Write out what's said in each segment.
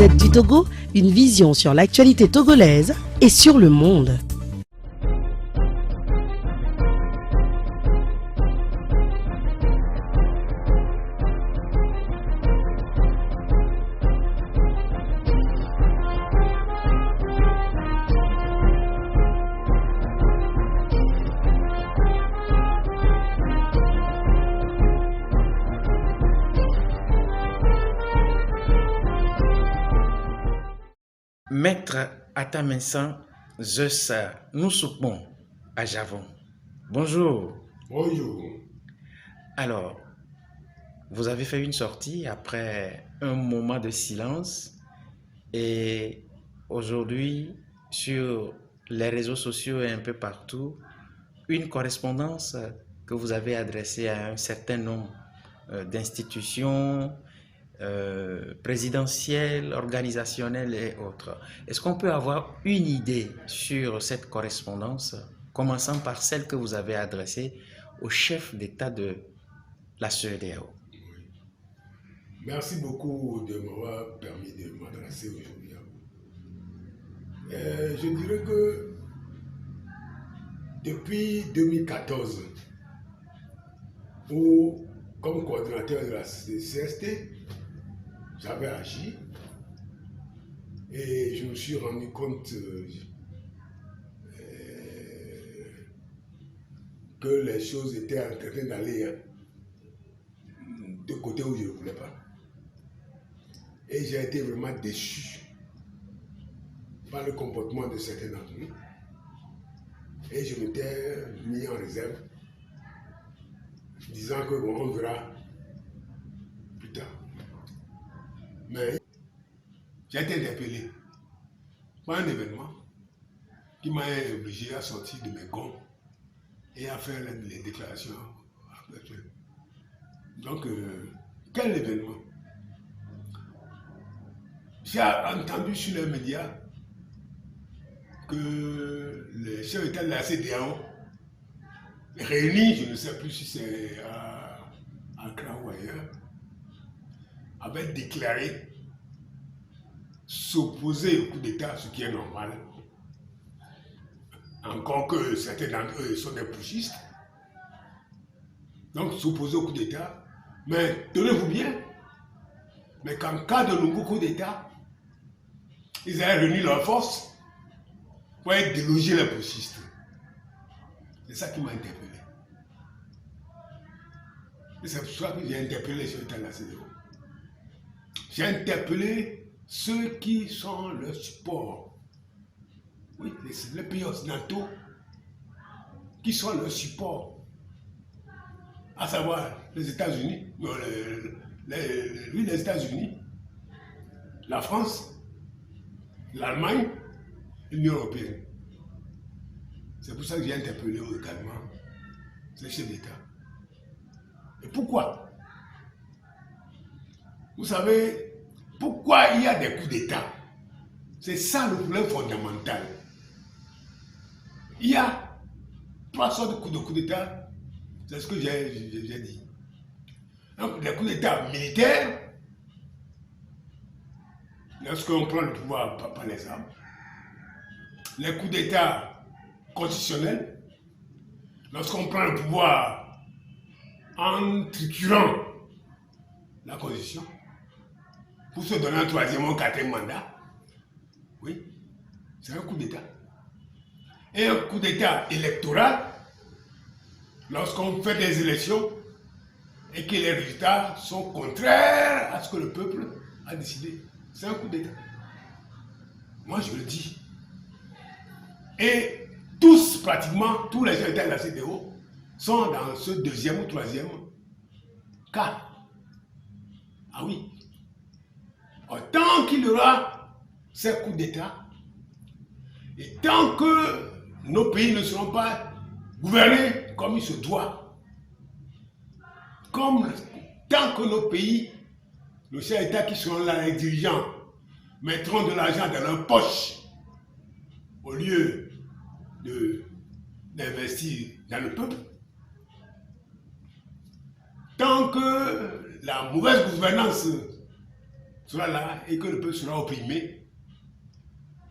Gazette du Togo, une vision sur l'actualité togolaise et sur le monde. Maître Ataminsan Zeus Nousoupon à Javon. Bonjour. Bonjour. Alors, vous avez fait une sortie après un moment de silence et aujourd'hui, sur les réseaux sociaux et un peu partout, une correspondance que vous avez adressée à un certain nombre d'institutions présidentielles, organisationnelles et autres. Est-ce qu'on peut avoir une idée sur cette correspondance, commençant par celle que vous avez adressée au chef d'État de la CEDEAO? Oui. Merci beaucoup de m'avoir permis de m'adresser aujourd'hui à vous. Je dirais que depuis 2014, où, comme coordinateur de la CST, j'avais agi et je me suis rendu compte que les choses étaient en train d'aller de côté où je ne voulais pas. Et j'ai été vraiment déçu par le comportement de certains d'entre nous. Et je m'étais mis en réserve, disant que bon, on verra plus tard. Mais j'ai été interpellé par un événement qui m'a obligé à sortir de mes gonds et à faire les déclarations actuelles. Donc, quel événement? J'ai entendu sur les médias que le chef d'État de la CEDEAO, réuni, je ne sais plus si c'est à Accra ou ailleurs, avait déclaré s'opposer au coup d'État, ce qui est normal. Encore que certains d'entre eux sont des putschistes. Donc s'opposer au coup d'État. Mais tenez-vous bien, mais qu'en cas de nouveau coup d'État, ils avaient réuni leurs forces pour déloger les putschistes. C'est ça qui m'a interpellé. Et c'est pour ça que j'ai interpellé sur l'État de la CEDEAO. J'ai interpellé ceux qui sont le support. Oui, les pays occidentaux qui sont le support. À savoir les États-Unis, les États-Unis, la France, l'Allemagne et l'Union européenne. C'est pour ça que j'ai interpellé également ces chefs d'État. Et pourquoi? Vous savez, pourquoi il y a des coups d'État? C'est ça le problème fondamental. Il y a trois sortes de coups d'État, c'est ce que j'ai dit. Donc, les coups d'État militaires, lorsqu'on prend le pouvoir par les armes. Les coups d'État constitutionnels, lorsqu'on prend le pouvoir en triturant la Constitution, pour se donner un troisième ou un quatrième mandat, oui, c'est un coup d'État. Et un coup d'État électoral, lorsqu'on fait des élections et que les résultats sont contraires à ce que le peuple a décidé, c'est un coup d'État. Moi, je le dis. Et tous, pratiquement, tous les États de la CEDEAO sont dans ce deuxième ou troisième cas. Ah oui. Tant qu'il y aura ces coups d'État, et tant que nos pays ne seront pas gouvernés comme il se doit, tant que nos pays, nos chefs d'État qui seront là, les dirigeants, mettront de l'argent dans leur poche au lieu d'investir dans le peuple, tant que la mauvaise gouvernance sera là et que le peuple sera opprimé,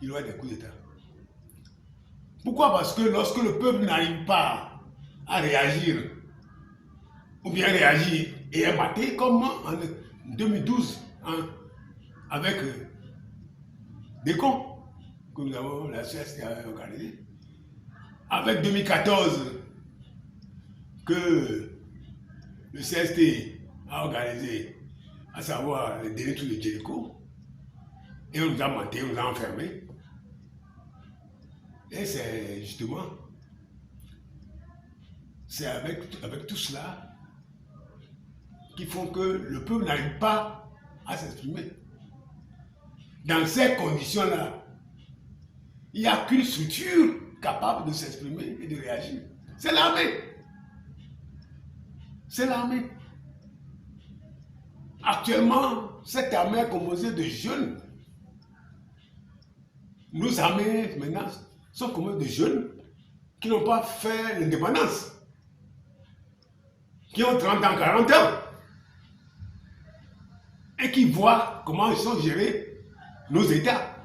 il y aura des coups d'État. Pourquoi? Parce que lorsque le peuple n'arrive pas à réagir, ou bien réagir et est maté, comme en 2012, hein, avec des cons que nous avons, la CST a organisé, avec 2014 que le CST a organisé, à savoir le délit de Jericho, et on nous a menté, on nous a enfermés. Et c'est justement, c'est avec tout cela qui font que le peuple n'arrive pas à s'exprimer. Dans ces conditions-là, il n'y a qu'une structure capable de s'exprimer et de réagir. C'est l'armée. C'est l'armée. Actuellement, cette armée est composée de jeunes. Nos armées, maintenant, sont composées de jeunes qui n'ont pas fait l'indépendance, qui ont 30 ans, 40 ans, et qui voient comment ils sont gérés nos États,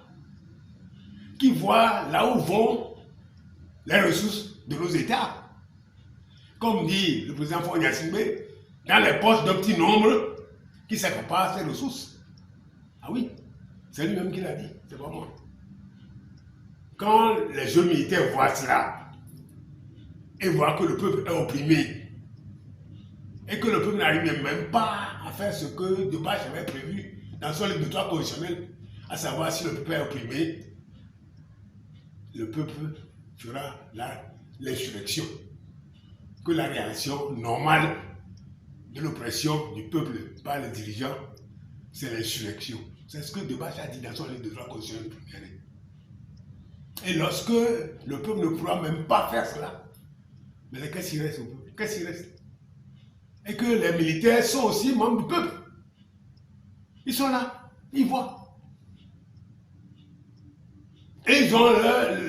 qui voient là où vont les ressources de nos États. Comme dit le président Faure Gnassingbé, dans les poches d'un petit nombre qui s'accaparent ces ressources. Ah oui, c'est lui-même qui l'a dit, c'est pas moi. Quand les jeunes militaires voient cela, et voient que le peuple est opprimé, et que le peuple n'arrive même pas à faire ce que Debache avait prévu dans son livre de droit constitutionnel, à savoir si le peuple est opprimé, le peuple fera l'insurrection. Que la réaction normale de l'oppression du peuple par les dirigeants, c'est l'insurrection. C'est ce que Debache a dit dans son livre de droit constitutionnel. Et lorsque le peuple ne pourra même pas faire cela, mais qu'est-ce qu'il reste au peuple? Qu'est-ce qu'il reste? Et que les militaires sont aussi membres du peuple. Ils sont là, ils voient. Et ils ont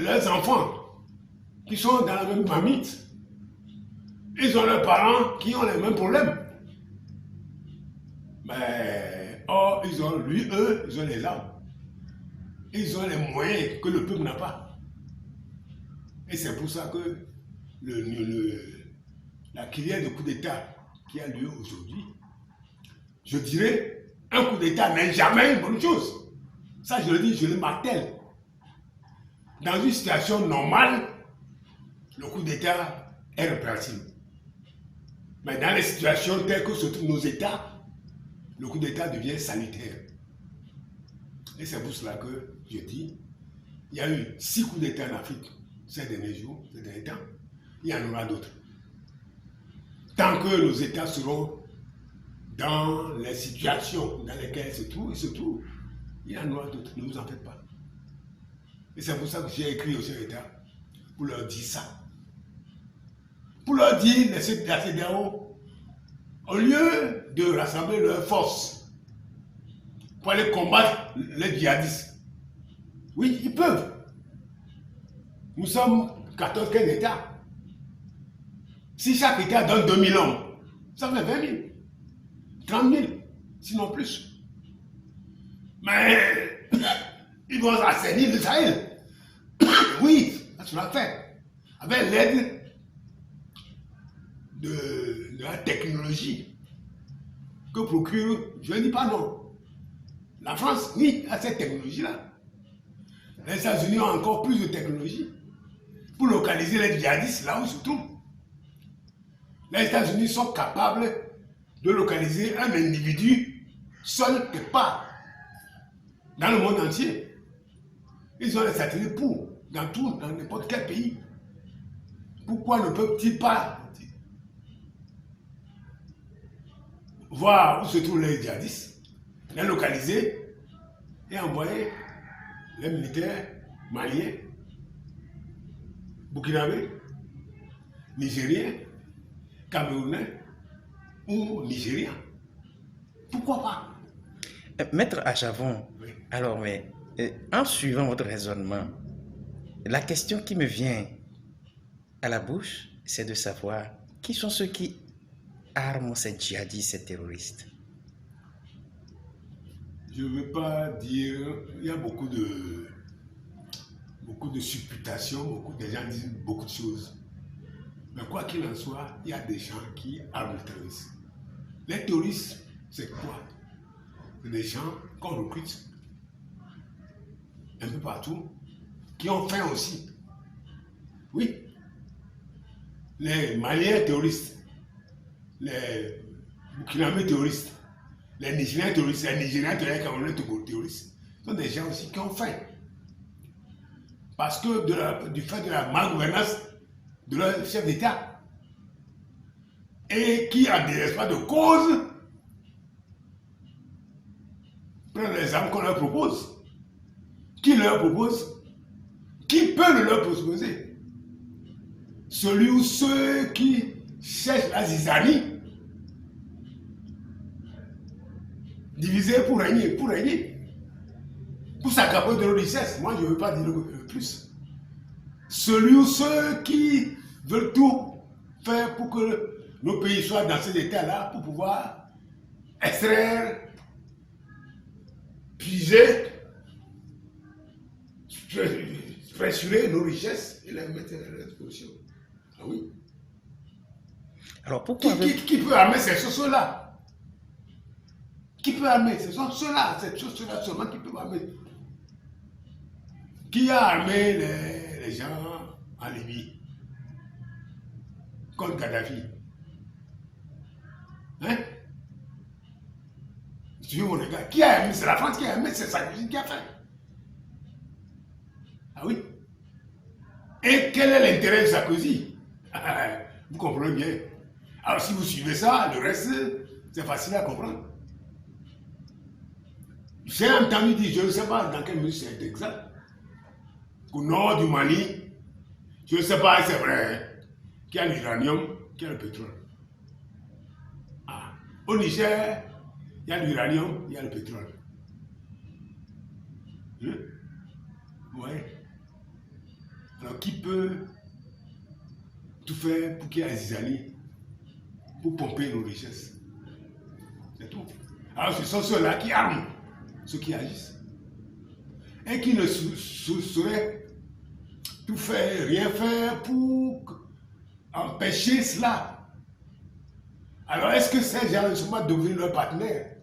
leurs enfants qui sont dans la même mamite. Ils ont leurs parents qui ont les mêmes problèmes. Mais, or, ils ont les armes. Ils ont les moyens que le peuple n'a pas. Et c'est pour ça que la crière de coup d'État qui a lieu aujourd'hui, je dirais, un coup d'État n'est jamais une bonne chose. Ça, je le dis, je le martèle. Dans une situation normale, le coup d'État est répréhensible. Mais dans les situations telles que se trouvent nos États, le coup d'État devient sanitaire. Et c'est pour cela que je dis, il y a eu 6 coups d'État en Afrique ces derniers jours, ces derniers temps. Il y en aura d'autres. Tant que nos États seront dans les situations dans lesquelles ils se trouvent, il y en aura d'autres. Ne vous en faites pas. Et c'est pour ça que j'ai écrit aux États pour leur dire ça. Pour leur dire, la CEDEAO, au lieu de rassembler leurs forces pour aller combattre les djihadistes, oui, ils peuvent. Nous sommes 14-15 États. Si chaque État donne 2000 hommes, ça fait 20 000, 30 000, sinon plus. Mais ils vont assainir le Sahel. Oui, ça sera fait. Avec l'aide de la technologie que procure, je ne dis pas non. La France, oui, a cette technologie-là. Les États-Unis ont encore plus de technologie pour localiser les djihadistes là où ils se trouvent. Les États-Unis sont capables de localiser un individu seul quelque part dans le monde entier. Ils ont les satellites pour, dans n'importe quel pays. Pourquoi ne peuvent-ils pas voir où se trouvent les djihadistes, les localiser et envoyer les militaires maliens, burkinabés, nigériens, camerounais ou nigériens? Pourquoi pas? Maître Achavon, Oui. alors, mais en suivant votre raisonnement, la question qui me vient à la bouche, c'est de savoir qui sont ceux qui arment ces djihadistes, ces terroristes. je ne veux pas dire, il y a beaucoup de supputations, beaucoup de gens disent beaucoup de choses. Mais quoi qu'il en soit, il y a des gens qui arment le terrorisme. Les terroristes, c'est quoi? C'est des gens qu'on recrute un peu partout, qui ont faim aussi. Oui. Les Maliens terroristes, les Burkinabés terroristes, les Nigériens terroristes, les Nigériens terroristes, sont des gens aussi qui ont faim. Parce que du fait de la malgouvernance de leur chef d'État, et qui, en désespoir de cause, prennent les armes qu'on leur propose. Qui leur propose? Qui peut le leur proposer? Celui ou ceux qui cherchent la zizanie, diviser pour régner, pour s'accaparer de nos richesses. Moi, je ne veux pas dire plus. Celui ou ceux qui veulent tout faire pour que nos pays soient dans cet état-là, pour pouvoir extraire, puiser, pressurer nos richesses et les mettre à l'exposition. Ah oui. Alors pourquoi qui peut armer ces choses-là? Qui peut armer? Ce sont ceux-là, ces choses-là seulement qui peuvent armer. Qui a armé les gens en Libye contre Kadhafi? Hein? Tu veux mon regard? Qui a armé? C'est la France qui a armé, c'est Sarkozy qui a fait. Ah oui? Et quel est l'intérêt de Sarkozy? Vous comprenez bien. Alors si vous suivez ça, le reste, c'est facile à comprendre. J'ai entendu dire, je ne sais pas dans quelle mesure c'est exact, qu'au nord du Mali, je ne sais pas si c'est vrai, qu'il y a l'uranium, qu'il y a le pétrole. Ah. Au Niger, il y a l'uranium, il y a le pétrole. Hein? Ouais. Alors qui peut tout faire pour qu'il y ait la zizanie, pour pomper nos richesses? C'est tout. Alors ce sont ceux-là qui arment ceux qui agissent. Et qui ne sauraient tout faire, rien faire pour empêcher cela. Alors est-ce que ces gens sont pas devenus leurs partenaires?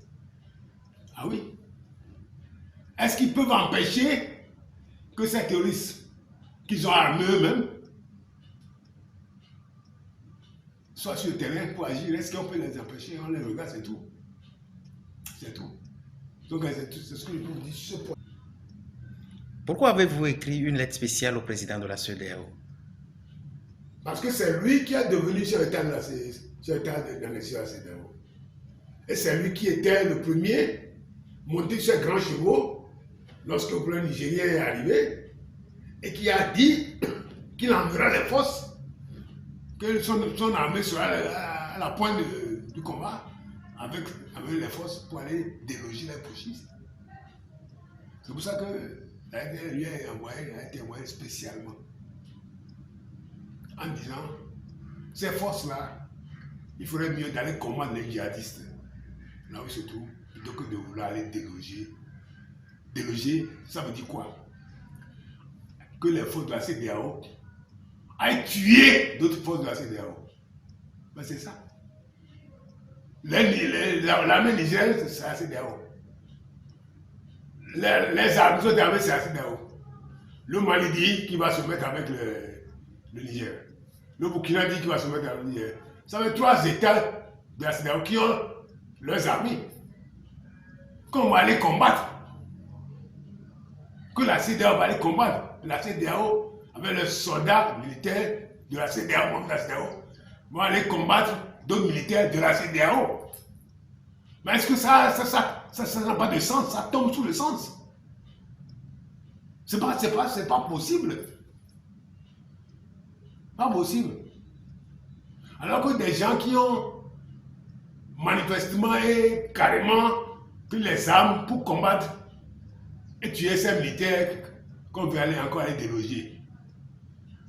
Ah oui. Est-ce qu'ils peuvent empêcher que ces terroristes qu'ils ont armés eux-mêmes soient sur le terrain pour agir? Est-ce qu'on peut les empêcher? On les regarde, c'est tout. C'est tout. Donc c'est ce que je peux vous dire sur ce point. Pourquoi avez-vous écrit une lettre spéciale au président de la CEDEAO? Parce que c'est lui qui est devenu secrétaire dans les CEDEAO. Et c'est lui qui était le premier monté sur ses grands chevaux lorsque le peuple nigérien est arrivé et qui a dit qu'il enverra les forces, que son armée sera à la pointe du combat avec les forces pour aller déloger les putschistes. C'est pour ça que lui a été envoyé spécialement en disant ces forces-là, il faudrait mieux d'aller combattre les djihadistes là où ils se trouvent plutôt que de vouloir aller déloger. Déloger, ça veut dire quoi? Que les forces de la CEDEAO aillent tuer d'autres forces de la CEDEAO. Ben c'est ça. L'armée nigérienne, c'est la CEDEAO. Les armes sont armées, c'est la CEDEAO. Le Mali dit qu'il va se mettre avec le Niger. Le Burkina dit qu'il va se mettre avec le Niger. Ça veut dire 3 États de la CEDEAO qui ont leurs armées. Qu'on va aller combattre. Que la CEDEAO va aller combattre. La CEDEAO, avec les soldats militaires de la CEDEAO, vont aller combattre d'autres militaires de la CEDEAO. Mais est-ce que ça n'a pas de sens? Ça tombe sous le sens. C'est pas possible. Pas possible. Alors que des gens qui ont manifestement et carrément pris les armes pour combattre et tuer ces militaires qu'on veut encore aller déloger.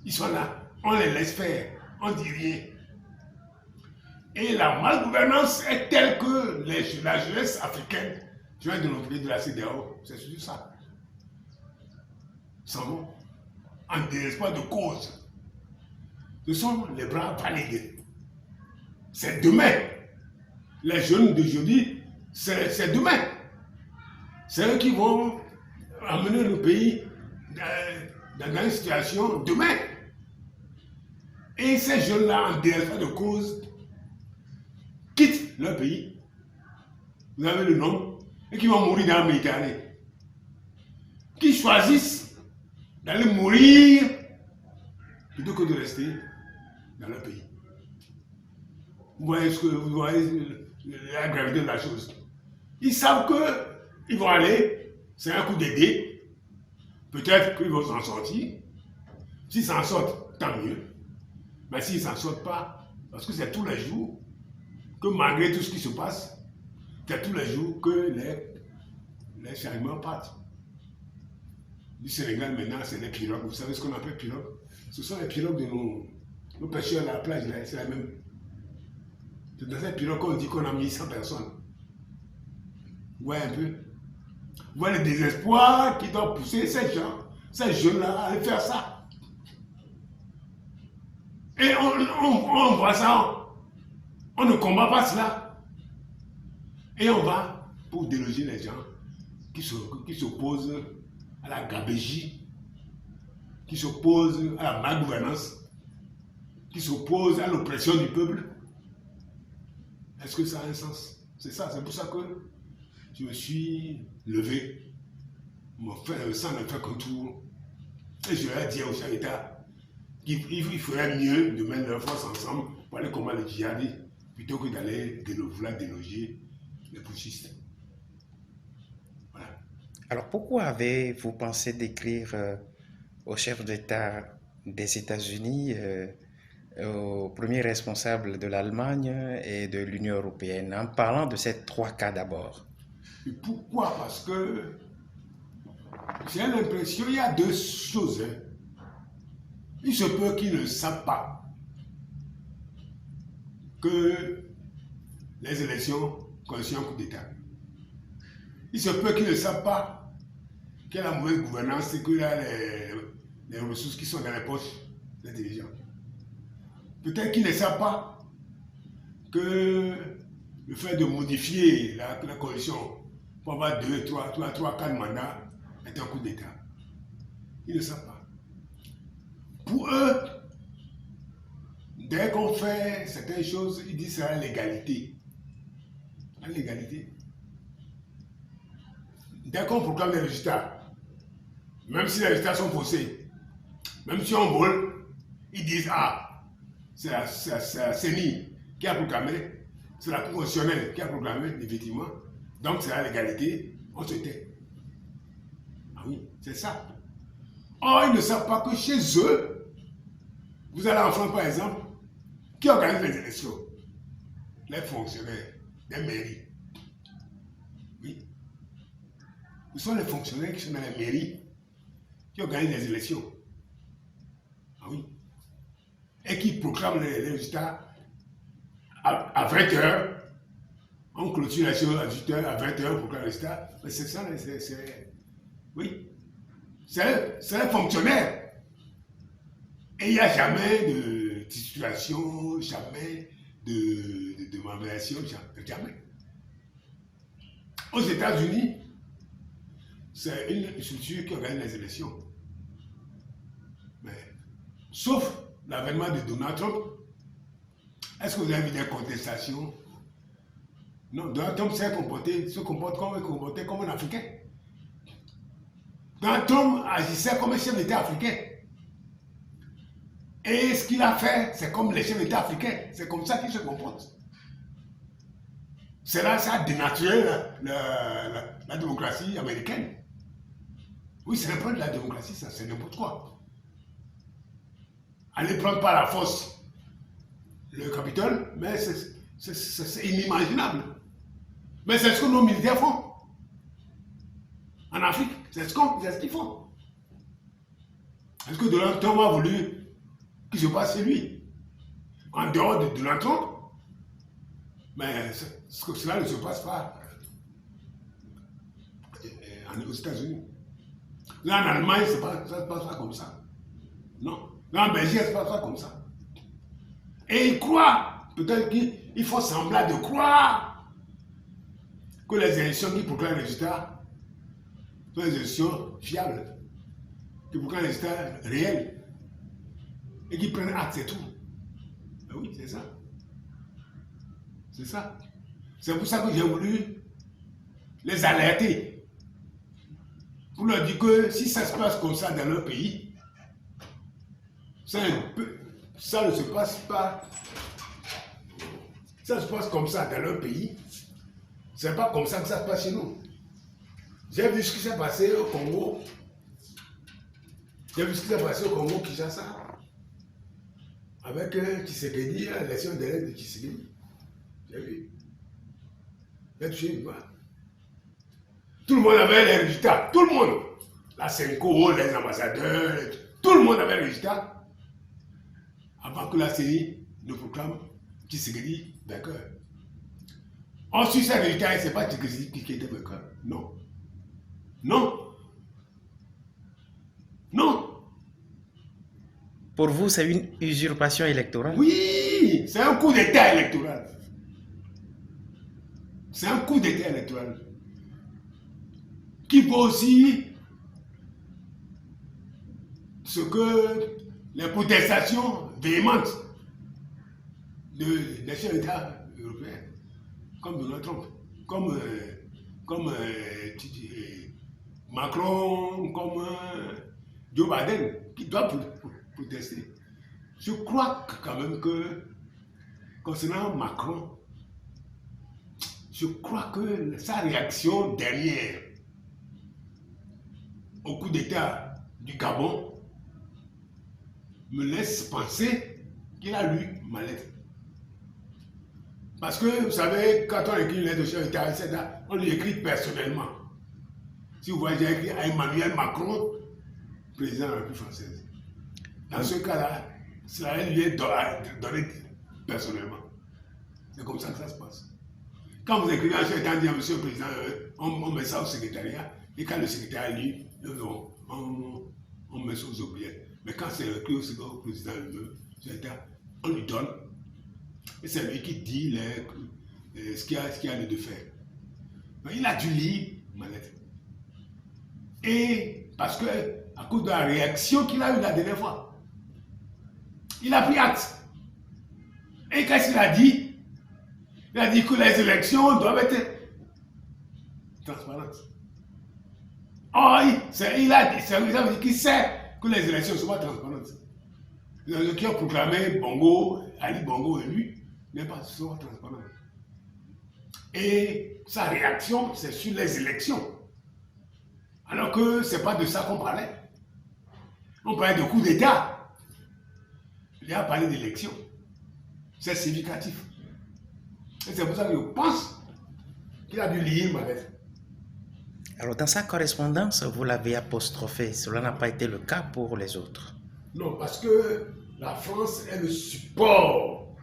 Ils sont là, on les laisse faire, on ne dit rien. Et la malgouvernance est telle que la jeunesse africaine tu viens de notre pays de la CEDEAO, c'est surtout ça. S'en vont en désespoir de cause. Ce sont les bras validés. C'est demain. Les jeunes d'aujourd'hui, c'est demain. C'est eux qui vont amener le pays dans une situation demain. Et ces jeunes-là, en désespoir de cause, quittent leur pays. Vous avez le nom, et qui vont mourir dans la Méditerranée. Qui choisissent d'aller mourir plutôt que de rester dans leur pays. Vous voyez la gravité de la chose. Ils savent qu'ils vont aller, c'est un coup d'aider. Peut-être qu'ils vont s'en sortir. S'ils s'en sortent, tant mieux. Mais s'ils ne s'en sortent pas, parce que c'est tous les jours que malgré tout ce qui se passe, c'est tous les jours que les changements partent. Du Sénégal maintenant, c'est les pirogues. Vous savez ce qu'on appelle pirogues? Ce sont les pirogues de nos pêcheurs à la plage, là, c'est la même. C'est dans cette pirogue qu'on dit qu'on a mis 100 personnes. Vous voyez un peu? Vous voyez le désespoir qui doit pousser ces gens, ces jeunes-là à aller faire ça. Et on voit ça, on ne combat pas cela. Et on va pour déloger les gens qui s'opposent à la gabégie, qui s'opposent à la malgouvernance, qui s'opposent à l'oppression du peuple. Est-ce que ça a un sens? C'est ça, c'est pour ça que je me suis levé, le sang ne fait qu'un tour, et je leur ai dit au chef d'État qu'il ferait mieux de mettre leurs forces ensemble pour aller combattre les djihadistes, plutôt que d'aller vouloir déloger les putschistes. Voilà. Alors pourquoi avez-vous pensé d'écrire au chef d'État des États-Unis, au premier responsable de l'Allemagne et de l'Union européenne, en parlant de ces trois cas d'abord? Et pourquoi? Parce que j'ai l'impression qu'il y a deux choses. Il se peut qu'ils ne savent pas que les élections constituent un coup d'État. Il se peut qu'ils ne savent pas qu'il y a la mauvaise gouvernance et qu'il y a les ressources qui sont dans les poches des dirigeants. Peut-être qu'ils ne savent pas que le fait de modifier la constitution pour avoir 2, 3, 4 mandats est un coup d'État. Ils ne savent pas. Pour eux, dès qu'on fait certaines choses, ils disent que c'est la légalité. La légalité. Dès qu'on proclame les résultats, même si les résultats sont faussés, même si on vole, ils disent ah, c'est la CENI qui a proclamé, c'est la Cour constitutionnelle qui a proclamé, effectivement, donc c'est la légalité, on se tait. Ah oui, c'est ça. Or, ils ne savent pas que chez eux, vous allez en France par exemple, qui organise les élections? Les fonctionnaires des mairies. Oui. Ce sont les fonctionnaires qui sont dans les mairies qui organisent les élections. Ah oui. Et qui proclament les résultats à 20h. On clôture les choses à 18h, à 20h, on proclame les résultats. Mais c'est ça, oui. C'est les fonctionnaires. Et il n'y a jamais de titulation, jamais de malversation, jamais. Aux États-Unis, c'est une structure qui organise les élections. Mais, sauf l'avènement de Donald Trump, est-ce que vous avez vu des contestations? Non, Donald Trump se comporte comme un Africain. Donald Trump agissait comme un chef d'État africain. Et ce qu'il a fait, c'est comme les chefs d'État africains. C'est comme ça qu'il se comporte. C'est là, ça a dénaturé la démocratie américaine. Oui, c'est un peu de la démocratie, ça, c'est n'importe quoi. Aller prendre par la force le Capitole, mais c'est inimaginable. Mais c'est ce que nos militaires font. En Afrique, c'est ce qu'ils font. Est-ce que Donald Trump a voulu qu'il se passe chez lui? En dehors de Donald Trump? Mais cela ne se passe pas. aux États-Unis. Là, en Allemagne, ça ne se passe pas comme ça. Non. Là, en Belgique, ça ne se passe pas comme ça. Et ils croient, peut-être qu'ils font semblant de croire que les élections qui proclament les résultats sont des élections fiables, qui proclament les résultats réels, et qui prennent acte, c'est tout. Ben oui, c'est ça. C'est ça. C'est pour ça que j'ai voulu les alerter. Pour leur dire que si ça se passe comme ça dans leur pays, ça ne se passe pas. Ça se passe comme ça dans leur pays. C'est pas comme ça que ça se passe chez nous. J'ai vu ce qui s'est passé au Congo. J'ai vu ce qui s'est passé au Congo, Kinshasa. Avec Tshisekedi, l'élection de l'aide de Tshisekedi. J'ai vu. J'ai touché une voix. Tout le monde avait les résultats. Tout le monde. La Senko, les ambassadeurs, tout le monde avait les résultats. Avant que la CENI ne proclame Tshisekedi vainqueur. Ensuite, ces résultats, ce n'est pas Tshisekedi qui était vainqueur. Non. Non. Non. Pour vous, c'est une usurpation électorale? Oui, c'est un coup d'État électoral. C'est un coup d'État électoral. Qui vaut aussi ce que les protestations véhémentes des chefs d'État européens, comme Donald Trump, comme Macron, comme Joe Biden, qui doivent protester. Je crois quand même que, concernant Macron, je crois que sa réaction dernière au coup d'État du Gabon me laisse penser qu'il a lu ma lettre. Parce que, vous savez, quand on écrit une lettre de chef d'État, on lui écrit personnellement. Si vous voyez, j'ai écrit à Emmanuel Macron, président de la République française. Dans ce cas-là, cela lui est donné personnellement. C'est comme ça que ça se passe. Quand vous écrivez un chef d'État, dit à Monsieur le Président, on met ça au secrétariat, et quand le secrétariat lit, on met ça aux oubliettes. Mais quand c'est écrit au président, on lui donne. Et c'est lui qui dit ce qu'il y a lieu de faire. Mais il a dû lire ma lettre. Et parce que, à cause de la réaction qu'il a eue la dernière fois, il a pris acte. Et qu'est-ce qu'il a dit? Il a dit que les élections doivent être transparentes. Oh, il a dit qu'il sait que les élections ne sont pas transparentes. Ceux qui ont proclamé Bongo, Ali Bongo élu, n'est pas sont transparents. Et sa réaction, c'est sur les élections. Alors que ce n'est pas de ça qu'on parlait. On parlait de coup d'État. Il a parlé d'élections. C'est significatif. Et c'est pour ça que je pense qu'il a dû lire ma lettre. Alors, dans sa correspondance, vous l'avez apostrophé. Cela n'a pas été le cas pour les autres. Non, parce que la France est le support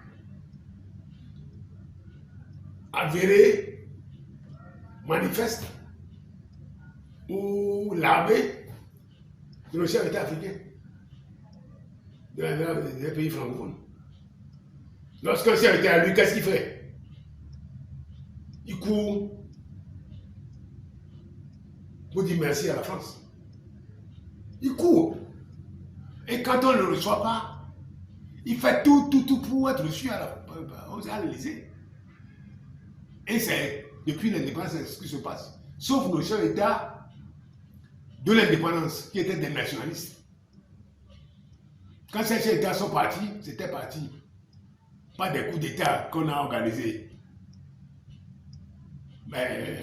avéré, manifeste, ou l'armée de le chef d'État africain, des pays francophones. Lorsqu'un chef d'État, lui, qu'est-ce qu'il fait? Il court pour dire merci à la France. Il court. Et quand on ne le reçoit pas, il fait tout pour être reçu à l'Élysée. Et c'est depuis l'indépendance ce qui se passe. Sauf nos chefs d'État de l'indépendance, qui étaient des nationalistes. Quand ces chefs d'État sont partis, c'était parti. Pas des coups d'État qu'on a organisés. Mais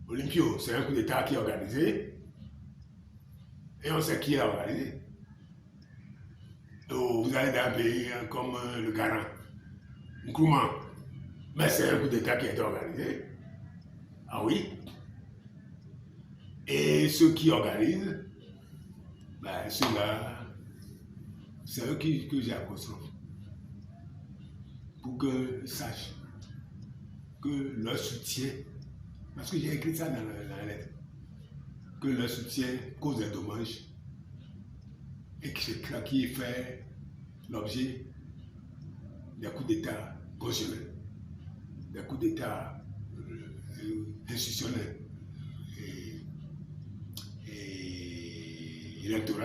Olympio, c'est un coup d'État qui est organisé. Et on sait qui l'a organisé. Donc, vous allez dans un pays comme le Ghana, Nkrumah. Mais c'est un coup d'État qui a été organisé. Ah oui. Et ceux qui organisent, ben, ceux-là, c'est eux que j'ai apostrophe. Pour qu'ils sachent que leur soutien, parce que j'ai écrit ça dans la lettre, que leur soutien cause des dommages et qui fait l'objet des coups d'État constitutionnels, des coups d'État institutionnels et électoraux,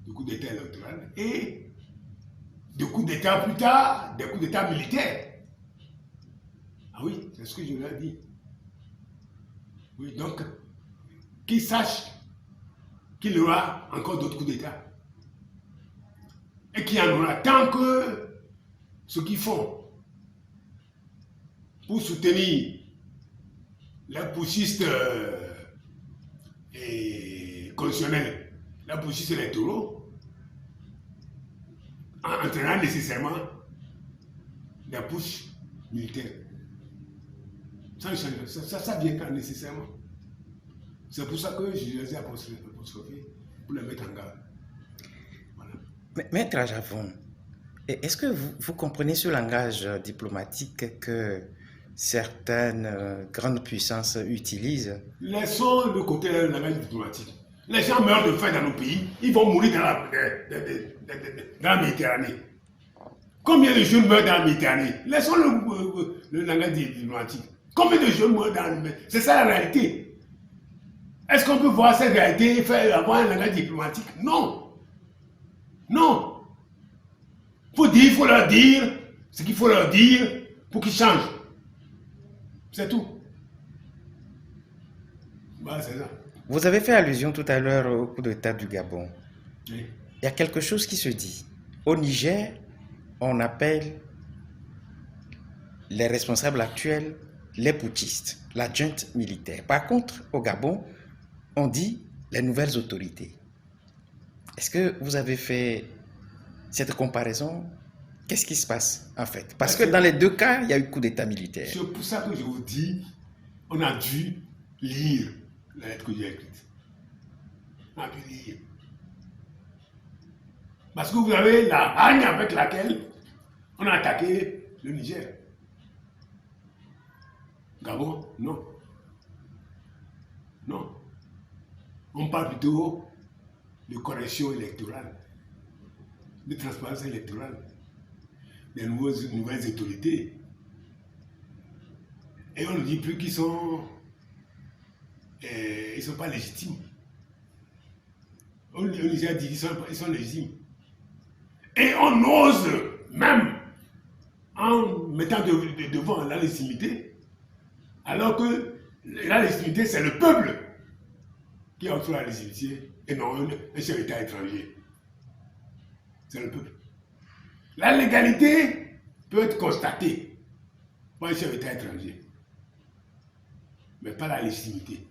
des coups d'État électoraux et des coups d'État plus tard, des coups d'État militaires. Ah oui, c'est ce que je leur ai dit. Oui, donc, qu'ils sachent qu'il y aura encore d'autres coups d'État. Et qu'il y en aura tant que ce qu'ils font pour soutenir les putschistes et constitutionnels, les putschistes électoraux, en entraînant nécessairement des putschs militaires. Ça vient quand nécessairement. C'est pour ça que je les ai apostrophés pour les mettre en garde. Voilà. Maître Aljavon, est-ce que vous comprenez ce langage diplomatique que certaines grandes puissances utilisent? Laissons de côté le langage diplomatique. Les gens meurent de faim dans nos pays, ils vont mourir dans la Méditerranée. Combien de jeunes meurent dans la Méditerranée? Laissons le langage diplomatique. Combien de jeunes meurent dans la Méditerranée? C'est ça la réalité. Est-ce qu'on peut voir cette réalité et faire avoir un langage diplomatique? Non. Non. Il faut leur dire ce qu'il faut leur dire pour qu'ils changent. C'est tout. Bah, c'est ça. Vous avez fait allusion tout à l'heure au coup d'État du Gabon. Oui. Il y a quelque chose qui se dit. Au Niger, on appelle les responsables actuels les putschistes, la junte militaire. Par contre, au Gabon, on dit les nouvelles autorités. Est-ce que vous avez fait cette comparaison? Qu'est-ce qui se passe en fait? Parce que dans les deux cas, il y a eu coup d'État militaire. C'est pour ça que je vous dis, on a dû lire la lettre que j'ai écrite. On a dû lire. Parce que vous avez la haine avec laquelle on a attaqué le Niger. Gabon, non. Non. On parle plutôt de correction électorale, de transparence électorale, des nouvelles autorités. Et on ne dit plus qu'ils sont pas légitimes. On les a dit qu'ils sont légitimes. Et on ose même, en mettant devant la légitimité, alors que la légitimité, c'est le peuple qui a offert la légitimité et non un chef d'État étranger. C'est le peuple. La légalité peut être constatée par un chef d'État étranger, mais pas la légitimité.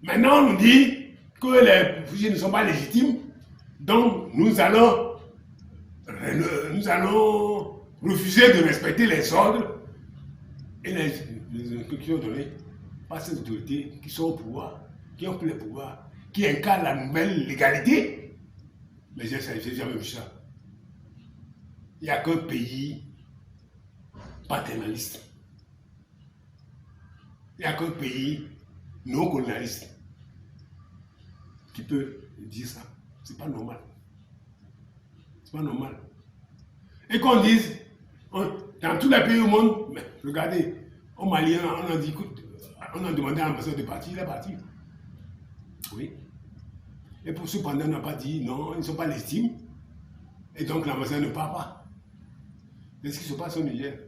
Maintenant, on nous dit que les réfugiés ne sont pas légitimes, donc nous allons refuser de respecter les ordres et les instructions données par ces autorités qui sont au pouvoir, qui ont pris le pouvoir, qui incarnent la nouvelle légalité. Mais je n'ai jamais vu ça. Il n'y a qu'un pays paternaliste. Il n'y a qu'un pays non colonialiste qui peut dire ça. C'est pas normal. C'est pas normal. Et qu'on dise, dans tous les pays au monde, mais regardez, au Mali, on a dit, écoute, on a demandé à l'ambassadeur de partir, il est parti. Oui. Et pour cependant, on n'a pas dit non, ils ne sont pas légitimes. Et donc l'ambassadeur ne part pas. Qu'est-ce qui se passe au Niger?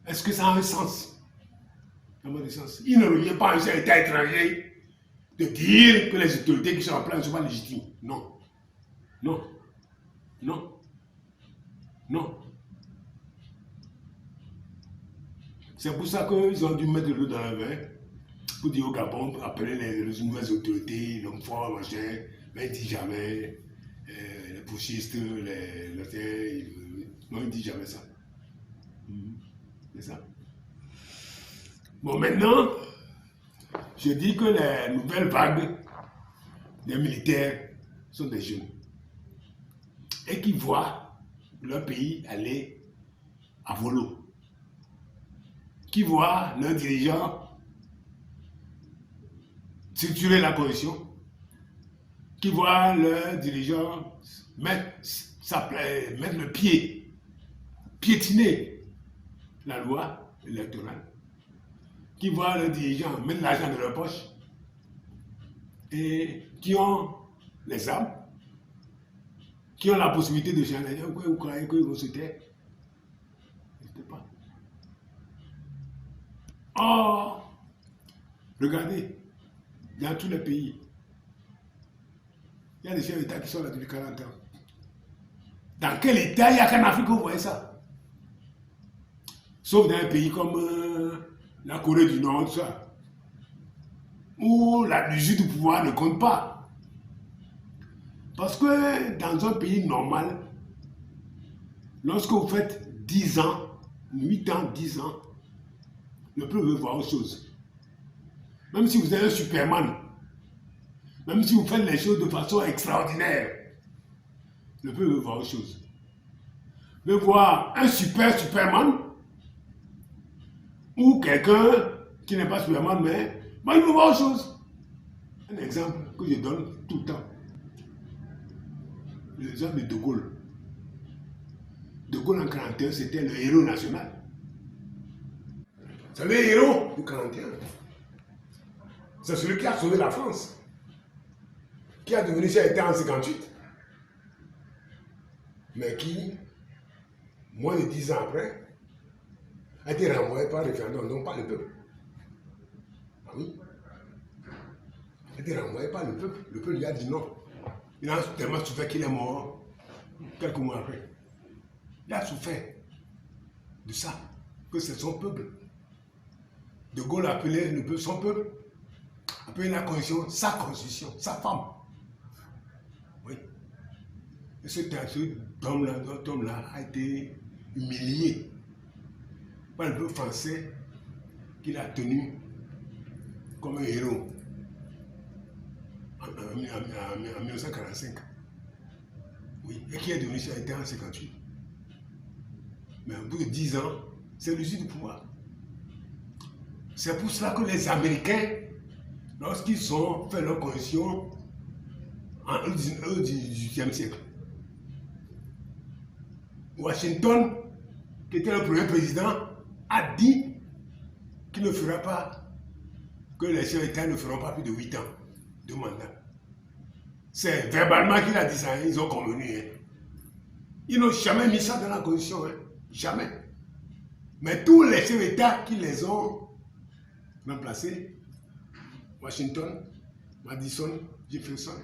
Est-ce que ça a un sens? Ça n'a pas de sens. Il ne revient pas à un chef d'État étranger de dire que les autorités qui sont en place ne sont pas légitimes. Non. Non. Non. Non. C'est pour ça qu'ils ont dû mettre de l'eau dans le vin pour dire au Gabon, pour appeler les nouvelles autorités, l'homme fort, machin, mais il ne dit jamais les putschistes, non, il ne dit jamais ça. C'est ça. Bon, maintenant, je dis que les nouvelles vagues des militaires sont des jeunes et qui voient leur pays aller à volo, qui voient leurs dirigeants structurer la coalition, qui voient leurs dirigeants mettre le pied, piétiner la loi électorale, qui voient leurs dirigeants mettre l'argent dans leur poche et qui ont les armes, qui ont la possibilité de changer. Vous croyez qu'ils vont se taire? Je ne sais pas. Or, regardez, dans tous les pays, il y a des chefs d'État qui sont là depuis 40 ans. Dans quel État il n'y a qu'en Afrique où vous voyez ça? Sauf dans un pays comme la Corée du Nord, tout ça, où le jus du pouvoir ne compte pas. Parce que dans un pays normal, lorsque vous faites 10 ans, 8 ans, 10 ans, le peuple veut voir autre chose. Même si vous êtes un Superman, même si vous faites les choses de façon extraordinaire, le peuple veut voir autre chose. Veut voir un Superman ou quelqu'un qui n'est pas Superman, mais il veut voir autre chose. Un exemple que je donne tout le temps. L'exemple de De Gaulle. De Gaulle en 1941, c'était le héros national. C'est le héros du 1941. C'est celui qui a sauvé la France, qui a devenu chef d'État en 1958, mais qui, moins de 10 ans après, a été renvoyé par référendum, donc par le peuple. Ah oui. A été renvoyé par le peuple. Le peuple lui a dit non. Il a tellement souffert qu'il est mort quelques mois après. Il a souffert de ça, que c'est son peuple. De Gaulle a appelé le peuple son peuple, appelé la constitution sa femme. Oui. Et cet homme-là a été humilié par le peuple français qu'il a tenu comme un héros en 1945. Oui, et qui est devenu chef d'État en 1958. Mais au bout de 10 ans, c'est l'usine du pouvoir. C'est pour cela que les Américains, lorsqu'ils ont fait leur constitution au XVIIIe siècle, Washington, qui était le premier président, a dit qu'il ne fera pas, que les chefs d'État ne feront pas plus de 8 ans de mandat. C'est verbalement qu'il a dit ça, ils ont convenu. Hein. Ils n'ont jamais mis ça dans la Constitution, hein. Jamais. Mais tous les chefs d'État qui les ont remplacés, Washington, Madison, Jefferson,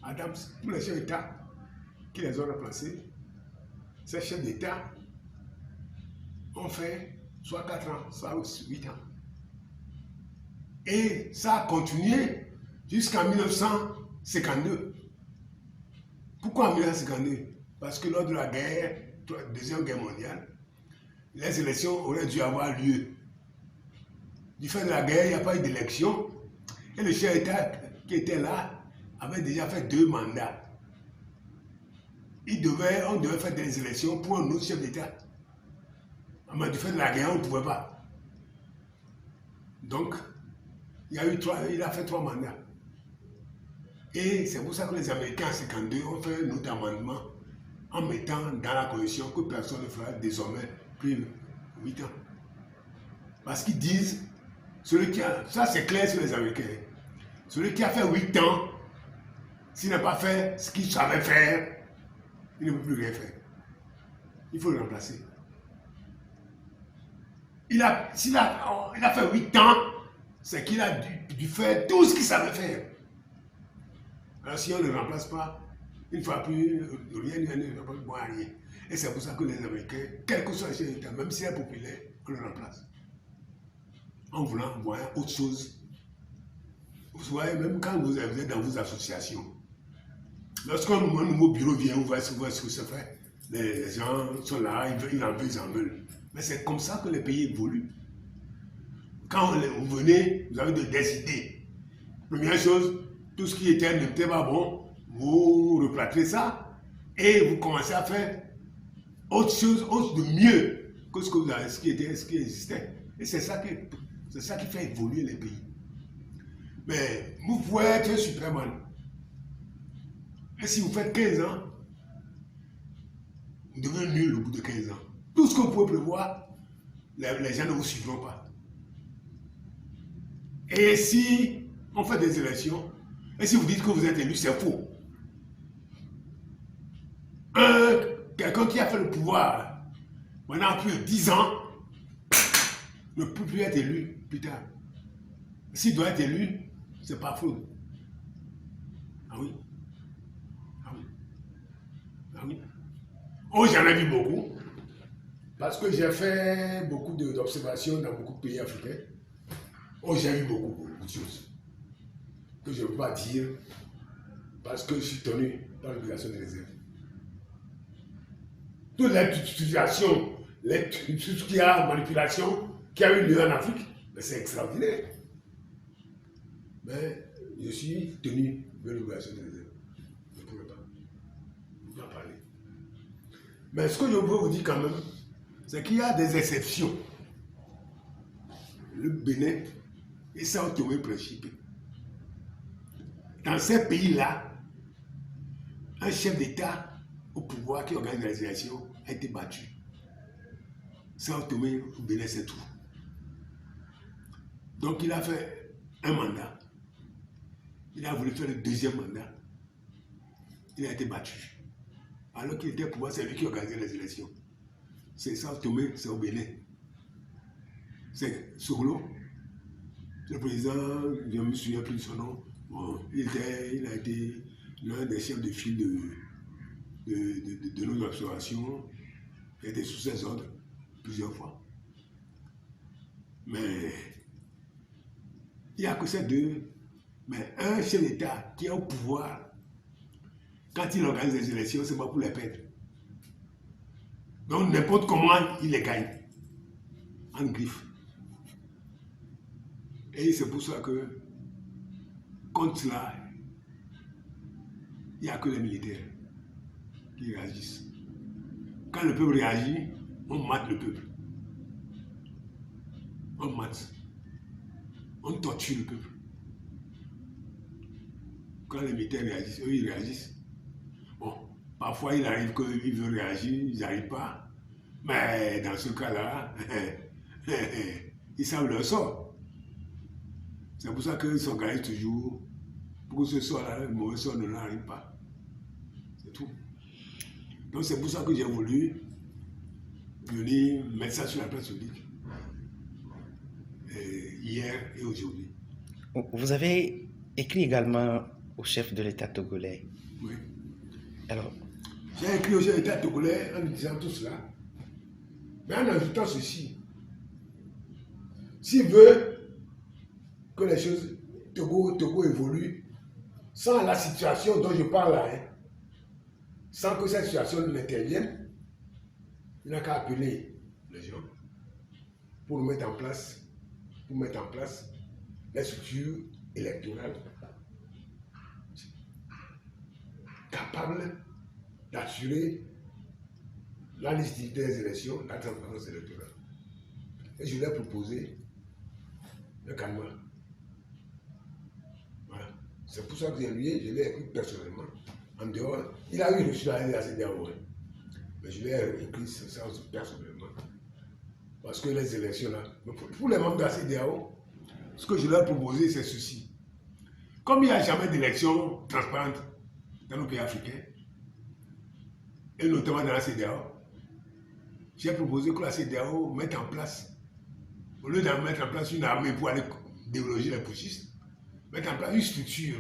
Adams, tous les chefs d'État qui les ont remplacés, ces chefs d'État ont fait soit 4 ans, soit 8 ans. Et ça a continué jusqu'en 1952. Pourquoi en 1952? Parce que lors de la guerre, Deuxième Guerre mondiale, les élections auraient dû avoir lieu. Du fait de la guerre, il n'y a pas eu d'élection. Et le chef d'État qui était là avait déjà fait 2 mandats. On devait faire des élections pour un autre chef d'État. Mais du fait de la guerre, on ne pouvait pas. Donc, il a fait 3 mandats. Et c'est pour ça que les Américains en 1952 ont fait un autre amendement en mettant dans la Constitution que personne ne fera désormais plus de 8 ans. Parce qu'ils disent, ça c'est clair sur les Américains, celui qui a fait 8 ans, s'il n'a pas fait ce qu'il savait faire, il ne peut plus rien faire. Il faut le remplacer. Il a fait 8 ans, c'est qu'il a dû faire tout ce qu'il savait faire. Alors si on ne le remplace pas, il ne fera plus rien, il ne fera pas rien. Et c'est pour ça que les Américains, quel que soit le chef d'État, même s'il est populaire, on le remplace. En voulant voir autre chose. Vous voyez, même quand vous êtes dans vos associations, lorsqu'un nouveau bureau vient, vous voyez ce que ça fait. Les gens sont là, ils en veulent. Mais c'est comme ça que les pays évoluent. Quand vous venez, vous avez des idées. Première chose, tout ce qui n'était pas bon, vous replâtrez ça et vous commencez à faire autre chose, autre de mieux que ce qui existait. Et c'est ça qui fait évoluer les pays. Mais vous pouvez être Superman. Et si vous faites 15 ans, vous devenez nul au bout de 15 ans. Tout ce que vous pouvez prévoir, les gens ne vous suivront pas. Et si on fait des élections, et si vous dites que vous êtes élu, c'est faux. Quelqu'un qui a fait le pouvoir maintenant plus de 10 ans ne peut plus être élu plus tard. S'il doit être élu, c'est pas faux. Ah oui. Ah oui. Ah oui. Oh, j'en ai vu beaucoup. Parce que j'ai fait beaucoup d'observations dans beaucoup de pays africains. Oh, j'ai vu beaucoup de choses que je ne peux pas dire parce que je suis tenu dans l'obligation de réserve. Toute la situation, tout ce qu'il y a, manipulation, qui a eu lieu en Afrique, c'est extraordinaire. Mais je suis tenu de l'obligation de réserve. Je ne pourrais pas parler. Mais ce que je veux vous dire quand même, c'est qu'il y a des exceptions. Le Bénin et Sao Tomé et Principe. Dans ces pays-là, un chef d'État au pouvoir qui organise les élections a été battu. Sao Tomé au Bénin, c'est tout. Donc il a fait un mandat. Il a voulu faire le deuxième mandat. Il a été battu. Alors qu'il était au pouvoir, c'est lui qui organisait les élections. C'est Sao Tomé, c'est au Bénin. C'est Soglo. Le président, je ne me souviens plus de son nom. Bon, il a été l'un des chefs de file de nos observations. Il a été sous ses ordres plusieurs fois. Mais il n'y a que ces deux. Mais un chef d'État qui est au pouvoir, quand il organise les élections, c'est pas pour les perdre. Donc n'importe comment, il les gagne. En griffe. Et c'est pour ça que, contre cela, il n'y a que les militaires qui réagissent. Quand le peuple réagit, on mate le peuple. On mate. On torture le peuple. Quand les militaires réagissent, eux, ils réagissent. Bon, parfois, il arrive qu'ils veulent réagir, ils n'arrivent pas. Mais dans ce cas-là, ils savent leur sort. C'est pour ça qu'ils s'organisent toujours pour que ce sort-là, le mauvais sort ne l'arrive pas. C'est tout. Donc c'est pour ça que j'ai voulu venir mettre ça sur la place publique. Hier et aujourd'hui. Vous avez écrit également au chef de l'État togolais. Oui. Alors, j'ai écrit au chef de l'État togolais en lui disant tout cela, mais en ajoutant ceci. S'il veut que les choses, Togo évoluent, sans la situation dont je parle là, sans que cette situation n'intervienne, il n'a qu'à appeler les gens pour mettre en place les structures électorales capables d'assurer la légitimité des élections, la transparence électorale. Et je lui ai proposé le calme. Voilà. C'est pour ça que je l'ai écrit personnellement. En dehors, il a eu reçu la CEDEAO. Mais je l'ai écrit ça personnellement. Parce que les élections là, pour les membres de la CEDEAO, ce que je leur ai proposé, c'est ceci. Comme il n'y a jamais d'élection transparente dans nos pays africains, et notamment dans la CEDEAO, j'ai proposé que la CEDEAO mette en place, au lieu de mettre en place une armée pour aller déloger les putschistes, mettre en place une structure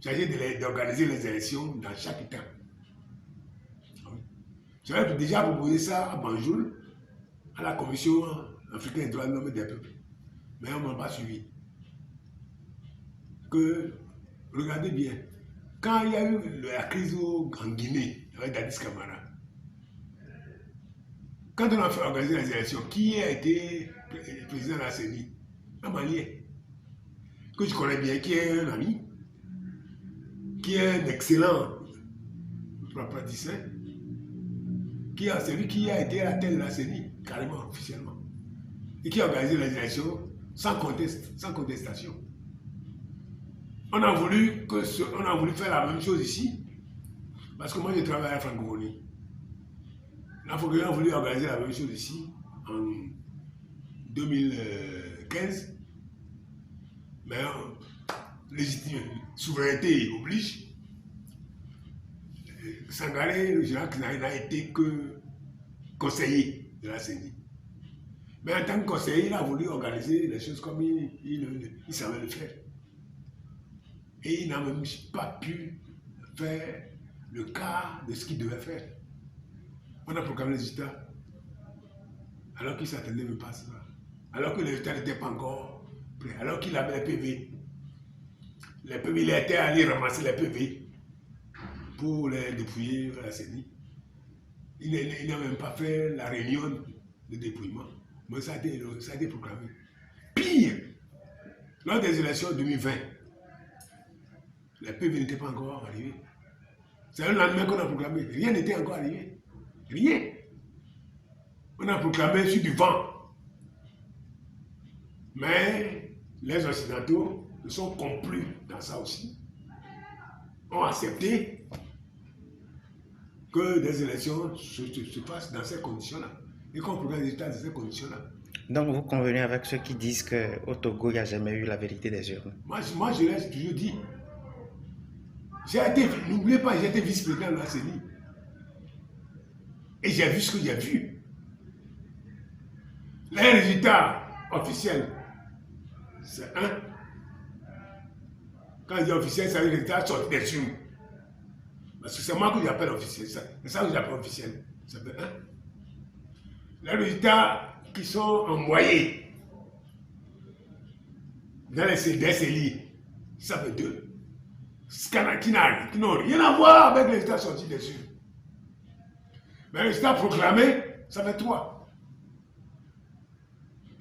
chargée d'organiser les élections dans chaque État. J'avais déjà proposé ça à Banjul, à la Commission africaine des droits de l'homme et des peuples. Mais on ne m'a pas suivi. Regardez bien, quand il y a eu la crise en Guinée, avec Dadis Camara, quand on a fait organiser les élections, qui a été président de la CENI? Un Malien, que je connais bien, qui est un ami, qui est un excellent praticien, c'est lui qui a été à la tête de la CENI, carrément, officiellement, et qui a organisé les élections sans contestation. on a voulu faire la même chose ici. Parce que moi, je travaille à la francophonie. La francophonie a voulu organiser la même chose ici en 2015. Mais légitime, souveraineté oblige. Sangaré, le général Kinaï n'a été que conseiller de la CENI. Mais en tant que conseiller, il a voulu organiser les choses comme il savait le faire. Et il n'a même pas pu faire le quart de ce qu'il devait faire. On a proclamé les résultats, alors qu'il ne s'attendait même pas à cela. Alors que les résultats n'étaient pas encore prêts. Alors qu'il avait les PV. Les PV, il était allé ramasser les PV pour les dépouiller à la CENI. Il n'a même pas fait la réunion de dépouillement. Mais ça a été proclamé. Pire, lors des élections 2020, les PV n'étaient pas encore arrivés. C'est le lendemain qu'on a proclamé. Rien n'était encore arrivé. Rien. On a proclamé sur du vent. Mais les Occidentaux se sont complus dans ça aussi. Ont accepté que des élections se passent dans ces conditions-là. Et qu'on proclame les résultats dans ces conditions-là. Donc vous convenez avec ceux qui disent qu'au Togo, il n'y a jamais eu la vérité des urnes? Moi je l'ai toujours dit. N'oubliez pas, j'ai été vice-président de la CENI. Et j'ai vu ce que j'ai vu. Les résultats officiels, c'est un. Quand je dis officiel, c'est les résultats sortis des urnes. Parce que c'est moi que j'appelle officiel. C'est ça que j'appelle officiel. Ça fait un. Les résultats qui sont envoyés dans les CELI, ça fait deux. Qui n'ont rien à voir avec les résultats sortis des urnes. Mais les résultats proclamés, ça fait trois.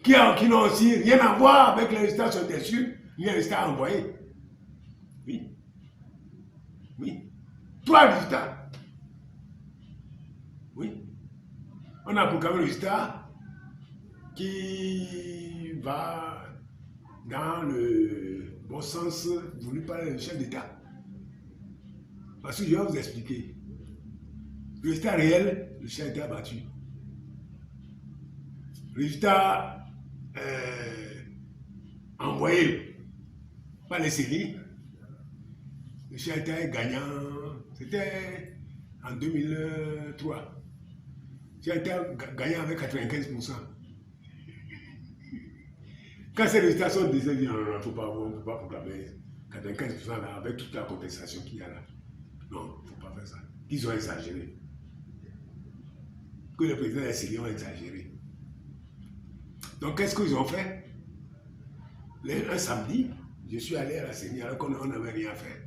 Qui n'ont aussi rien à voir avec les résultats sortis des urnes, ni les résultats envoyés. Oui. Oui. Trois résultats. Oui. On a proclamé le résultat qui va dans le bon sens voulu par le chef d'État. Parce que je vais vous expliquer. Le résultat réel, le chef d'État a battu. Le résultat envoyé par les CELI, le chef d'État est gagnant. C'était en 2003. Le chef d'État gagnant avec 95%. Quand ces résultats sont déjà dit, non, il ne faut pas proclamer 95% là, avec toute la contestation qu'il y a là. Non, il ne faut pas faire ça. Ils ont exagéré. Que le président des CELI ont exagéré. Donc, qu'est-ce qu'ils ont fait? Un samedi, je suis allé à la CENI alors qu'on n'avait rien à faire.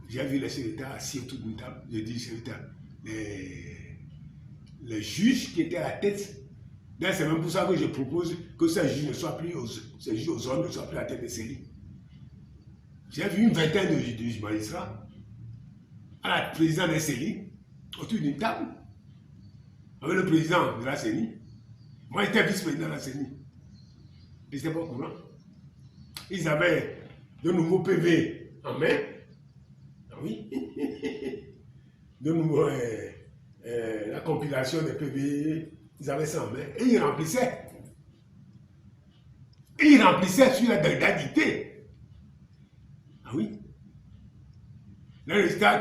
J'ai vu les chefs d'État assis autour d'une table. J'ai dit, chefs d'État, les juges qui étaient à la tête. C'est même pour ça que je propose que ces juges ne soient plus aux ordres, ne soient plus à la tête des CELI. J'ai vu une vingtaine de juges magistrats à la présidente des CELI autour d'une table avec le président de la CENI. Moi, j'étais vice-président de la CENI. Ils n'étaient pas au courant. Ils avaient de nouveaux PV en main. Ah oui. De nouveau, la compilation des PV, ils avaient ça en main. Et ils remplissaient. Et ils remplissaient sur la dictée. Ah oui. Les résultats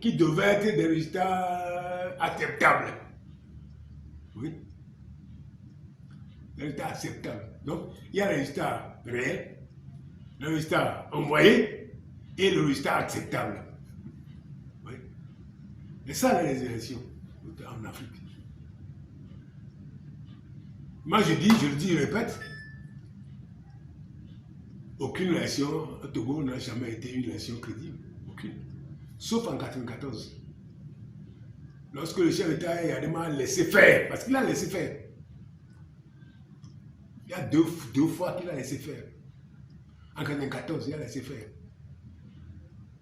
qui devaient être des résultats acceptables. Oui. Les résultats acceptables. Donc, il y a les résultats réels, le résultat envoyé et le résultat acceptable. Oui. Et ça, les élections en Afrique. Moi, je le dis, je répète, aucune élection au Togo n'a jamais été une élection crédible. Aucune. Sauf en 1994. Lorsque le chef d'État a laissé faire, parce qu'il a laissé faire. Il y a deux fois qu'il a laissé faire. En 1994, il a laissé faire.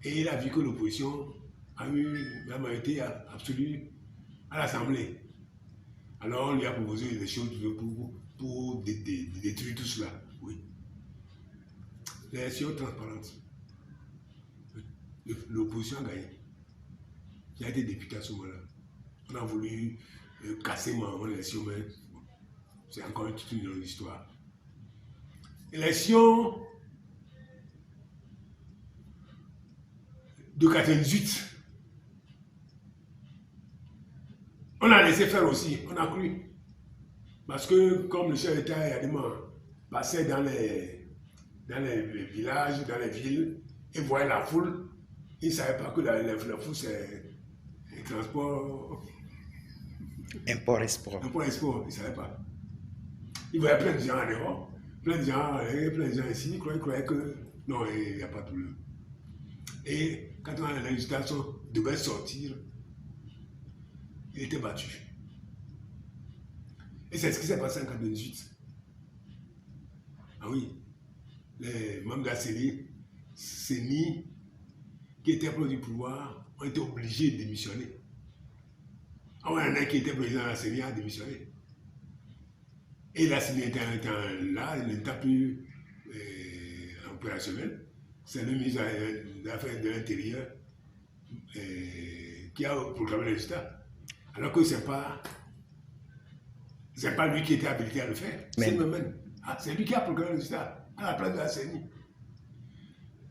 Et il a vu que l'opposition a eu la majorité absolue à l'Assemblée. Alors on lui a proposé des choses pour détruire tout cela. Oui. l'élection transparente. L'opposition a gagné. J'ai été député à ce moment-là. On a voulu casser mon élection, mais bon, c'est encore toute une autre histoire. Élection de 98. On a laissé faire aussi, on a cru. Parce que comme le chef d'État passait dans les villages, dans les villes, et voyait la foule, il ne savait pas que la foule c'est le transport. Import-export. Import-export, il ne savait pas. Il voyait plein de gens en dehors, plein de gens ici, il croyait que non, il n'y a pas de problème. Et quand on a la législation devait sortir, il était battu. Et c'est ce qui s'est passé en 1998. Ah oui, les membres de la CENI, qui étaient proches du pouvoir, ont été obligés de démissionner. Ah ouais, il y en a qui était président de la CENI a démissionné. Et la CENI étant là, il n'était plus opérationnel. C'est le ministre de l'Intérieur qui a proclamé le résultat. Alors que ce n'est pas lui qui était habilité à le faire. C'est lui-même. C'est lui qui a proclamé le résultat à la place de la CENI.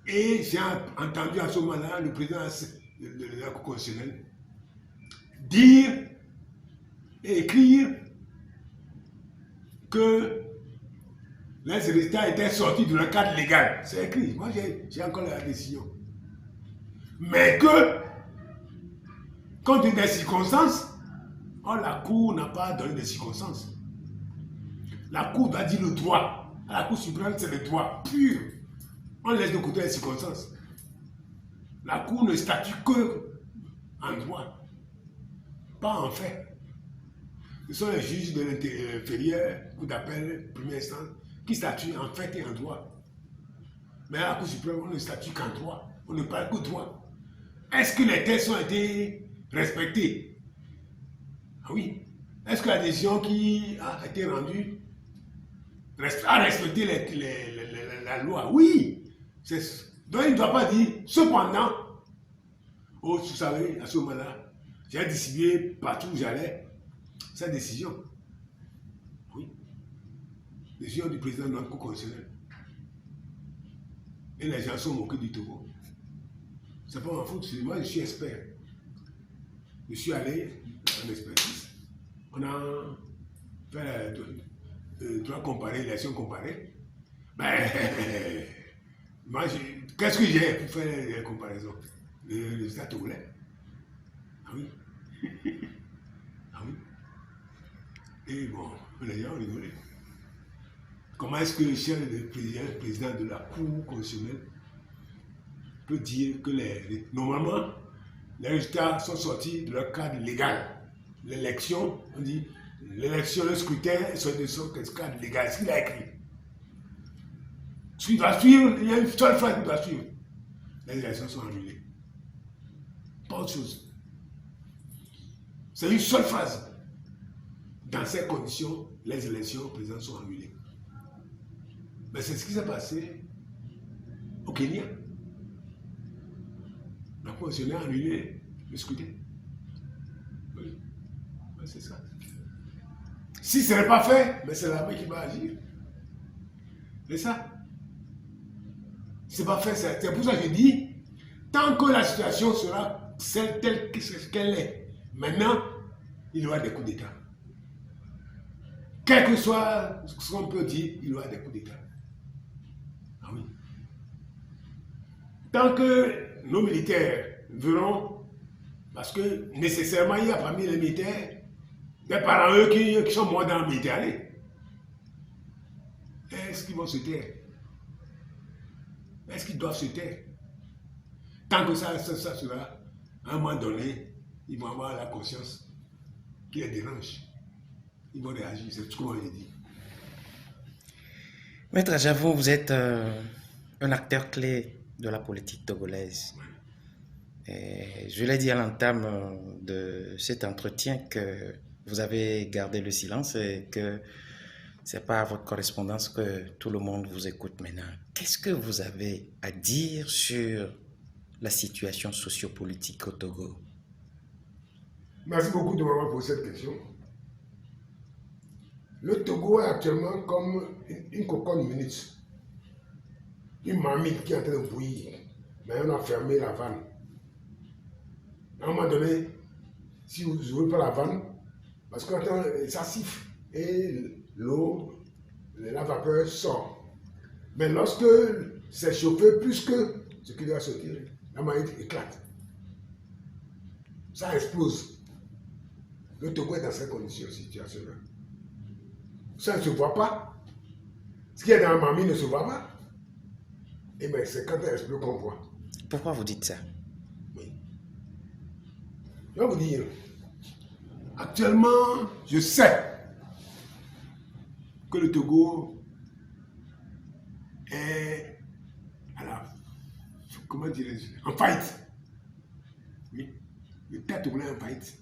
Et j'ai entendu à ce moment-là le président de la Cour constitutionnelle dire et écrire que les résultats étaient sortis de leur cadre légal. C'est écrit. Moi, j'ai encore la décision. Mais que, compte tenu des circonstances, la Cour n'a pas donné des circonstances. La Cour doit dire le droit. À la Cour suprême, c'est le droit pur. On laisse de côté les circonstances. La Cour ne statue que en droit, pas en fait. Ce sont les juges de l'inférieur, Cour d'appel, première instance, qui statuent en fait et en droit. Mais à la Cour suprême, on ne statue qu'en droit. On ne parle que droit. Est-ce que les textes ont été respectés? Ah oui. Est-ce que la décision qui a été rendue a respecté la loi? Oui. Donc il ne doit pas dire, cependant, oh, vous savez, à ce moment-là, j'ai décidé partout où j'allais, cette décision. Oui. Décision du président de notre Cour constitutionnelle. Et les gens sont moqués du Togo. C'est pas ma faute, moi je suis expert. Je suis allé en expertise. On a fait droit comparé, élection comparée. Ben, moi, qu'est-ce que j'ai pour faire les comparaisons? Le résultat togolais. Ah oui. Ah oui. Et bon, les gens ont rigolé. Comment est-ce que le chef de président de la Cour constitutionnelle peut dire que normalement, les résultats sont sortis de leur cadre légal? L'élection, on dit, l'élection, le scrutin est sorti de son cadre légal. Ce qu'il a écrit. Ce qu'il doit suivre, il y a une seule phrase qu'il doit suivre. Les élections sont annulées. Pas autre chose. C'est une seule phrase. Dans ces conditions, les élections présidentielles sont annulées. Mais c'est ce qui s'est passé au Kenya. La Cour constitutionnelle a annulé le scrutin. Oui, c'est ça. Si ce n'est pas fait, c'est l'armée qui va agir. C'est ça. C'est pas fait, c'est pour ça que je dis, tant que la situation sera telle qu'elle est, maintenant, il y aura des coups d'État. Quel que soit ce qu'on peut dire, il y aura des coups d'État. Ah oui. Tant que nos militaires verront, parce que nécessairement, il y a parmi les militaires des parents eux qui sont morts dans le Méditerranée. Est-ce qu'ils vont se taire? Est-ce qu'ils doivent se taire? Tant que ça sera, à un moment donné, ils vont avoir la conscience qui les dérange. Ils vont réagir, c'est tout ce qu'on les dit. Maître Ajavo, vous êtes un acteur clé de la politique togolaise. Et je l'ai dit à l'entame de cet entretien que vous avez gardé le silence et que c'est pas à votre correspondance que tout le monde vous écoute maintenant. Qu'est-ce que vous avez à dire sur la situation sociopolitique au Togo? Merci beaucoup de m'avoir posé cette question. Le Togo est actuellement comme une cocotte minute. Une marmite qui est en train de bouillir. Mais on a fermé la vanne. À un moment donné, si vous n'ouvrez pas la vanne, parce que ça siffle et l'eau, la vapeur sort. Mais lorsque c'est chauffé plus que ce qui doit sortir, la marmite éclate. Ça explose. Le Togo est dans cette situation-là. Ça ne se voit pas. Ce qui est dans la marmite ne se voit pas. Et bien, c'est quand elle explose qu'on voit. Pourquoi vous dites ça? Oui. Je vais vous dire, actuellement, je sais que le Togo est comment dirais-je, en faillite. Oui, le Togo est en faillite.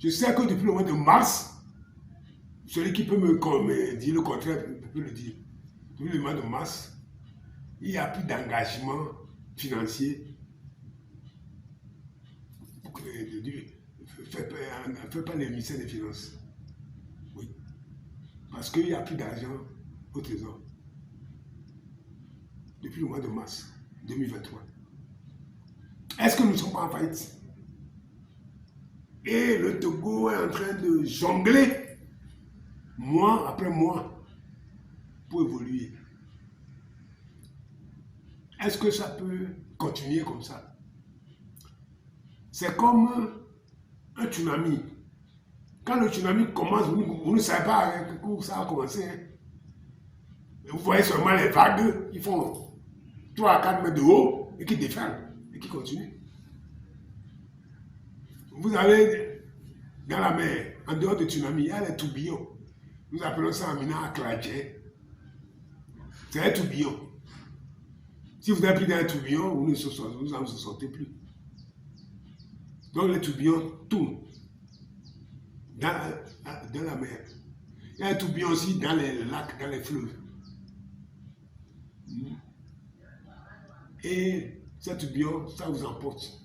Je sais que depuis le mois de mars, celui qui peut me dire le contraire peut le dire. Depuis le mois de mars, il n'y a plus d'engagement financier. Fait pas le ministère des Finances. Oui. Parce qu'il n'y a plus d'argent au trésor. Depuis le mois de mars 2023. Est-ce que nous ne sommes pas en faillite? Et le Togo est en train de jongler mois après mois pour évoluer. Est-ce que ça peut continuer comme ça? C'est comme un tsunami. Quand le tsunami commence, vous ne savez pas où ça a commencé. Hein. Vous voyez seulement les vagues qui font 3 à 4 mètres de haut et qui déferlent et qui continuent. Vous allez dans la mer, en dehors du tsunami, il y a les tourbillons. Nous appelons ça en Mina Akladje. C'est un tourbillon. Si vous avez pris dans un tourbillon, vous n'en sortez plus. Donc les tourbillons tournent dans la mer. Il y a un tourbillon aussi dans les lacs, dans les fleuves. Et ce tourbillon, ça vous emporte.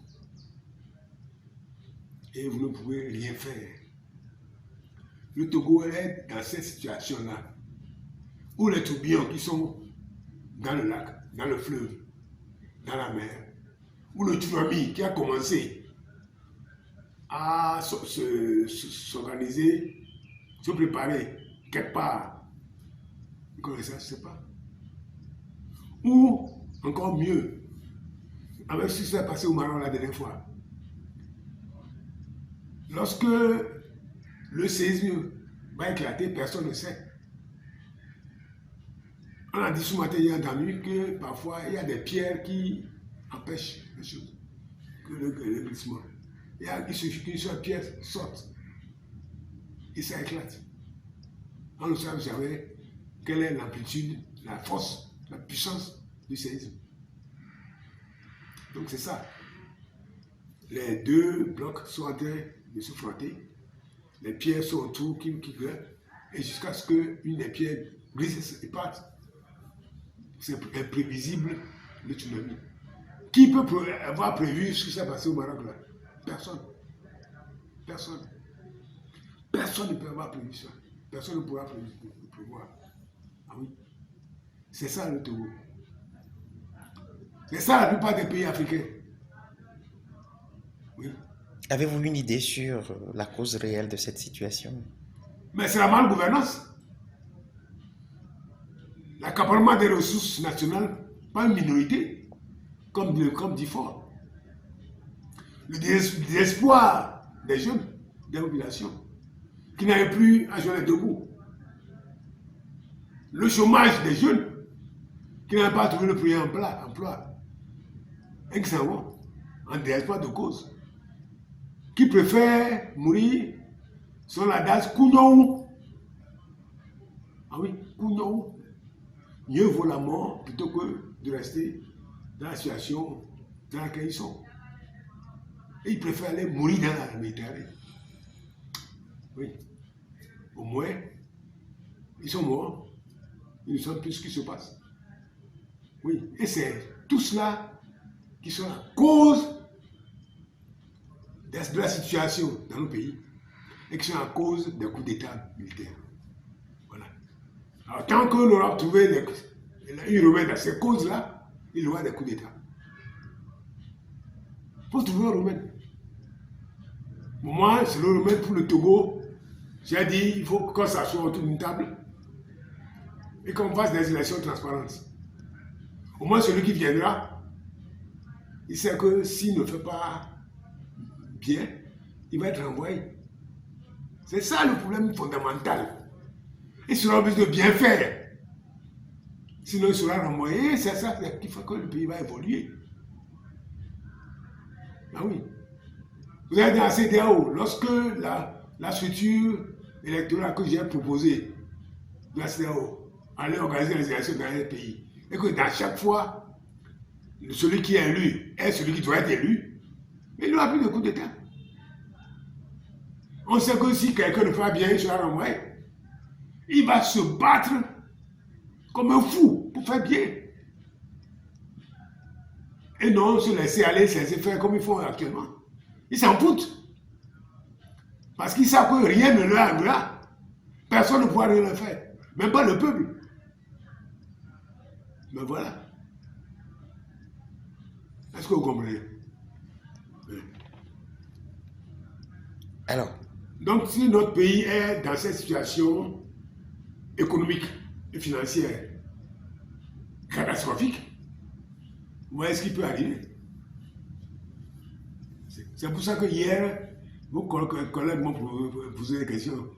Et vous ne pouvez rien faire. Le Togo est dans cette situation-là, où les tourbillons qui sont dans le lac, dans le fleuve, dans la mer, où le tsunami qui a commencé à s'organiser, se préparer quelque part, vous connaissez ça, je ne sais pas. Ou encore mieux, avec ce qui s'est passé au Maroc la dernière fois. Lorsque le séisme va éclater, personne ne sait. On a dit ce matin, il y a entendu que parfois il y a des pierres qui empêchent les choses, que le glissement. Il suffit qu'une seule pierre sorte et ça éclate. On ne sait jamais quelle est l'amplitude, la force, la puissance du séisme. Donc c'est ça. Les deux blocs sont en train de se frotter. Les pierres sont autour qui grimpent et jusqu'à ce qu'une des pierres glisse et parte. C'est imprévisible le tsunami. Qui peut avoir prévu ce qui s'est passé au Maroc là? Personne. Personne. Personne ne peut avoir prévu ça. Personne ne pourra prévoir. Ah oui. C'est ça le Togo. C'est ça la plupart des pays africains. Oui. Avez-vous une idée sur la cause réelle de cette situation? Mais c'est la malgouvernance. L'accaparement des ressources nationales par une minorité, comme dit Ford. Le désespoir des jeunes, des populations, qui n'arrivent plus à joindre debout. Le chômage des jeunes, qui n'arrivent pas à trouver le premier emploi. Et qui s'en vont en désespoir de cause. Qui préfèrent mourir sur la date Kougnou. Ah oui, Kougnou. Mieux vaut la mort plutôt que de rester dans la situation dans laquelle ils sont. Et ils préfèrent aller mourir dans la Méditerranée. Oui. Au moins, ils sont morts. Ils ne savent plus ce qui se passe. Oui, et c'est tout cela qui sont la cause de la situation dans nos pays et qui sont la cause des coups d'État militaires. Voilà. Alors, tant qu'on aura trouvé une remède à ces causes-là, il y aura des coups d'État. Il faut trouver un remède. Pour moi, c'est le remède pour le Togo. J'ai dit, il faut qu'on s'assoie autour d'une table et qu'on fasse des élections transparentes. Au moins, celui qui viendra, il sait que s'il ne fait pas bien, il va être renvoyé. C'est ça le problème fondamental. Il sera obligé de bien faire. Sinon, il sera renvoyé. C'est ça qui fait que le pays va évoluer. Ah oui. Vous êtes dans la CEDEAO, lorsque la structure électorale que j'ai proposée de la CEDEAO allait organiser les élections dans les pays, et que dans chaque fois, celui qui est élu est celui qui doit être élu, il n'y aura plus de coup d'État. On sait que si quelqu'un ne fait pas bien, il sera renvoyé. Il va se battre comme un fou pour faire bien. Et non se laisser aller, se laisser faire comme ils font actuellement. Ils s'en foutent. Parce qu'ils savent que rien ne leur arrivera. Personne ne pourra rien leur faire. Même pas le peuple. Mais voilà. Est-ce que vous comprenez? Oui. Alors, donc, si notre pays est dans cette situation économique et financière catastrophique, où est-ce qu'il peut arriver? C'est pour ça que hier, vos collègues m'ont posé des questions.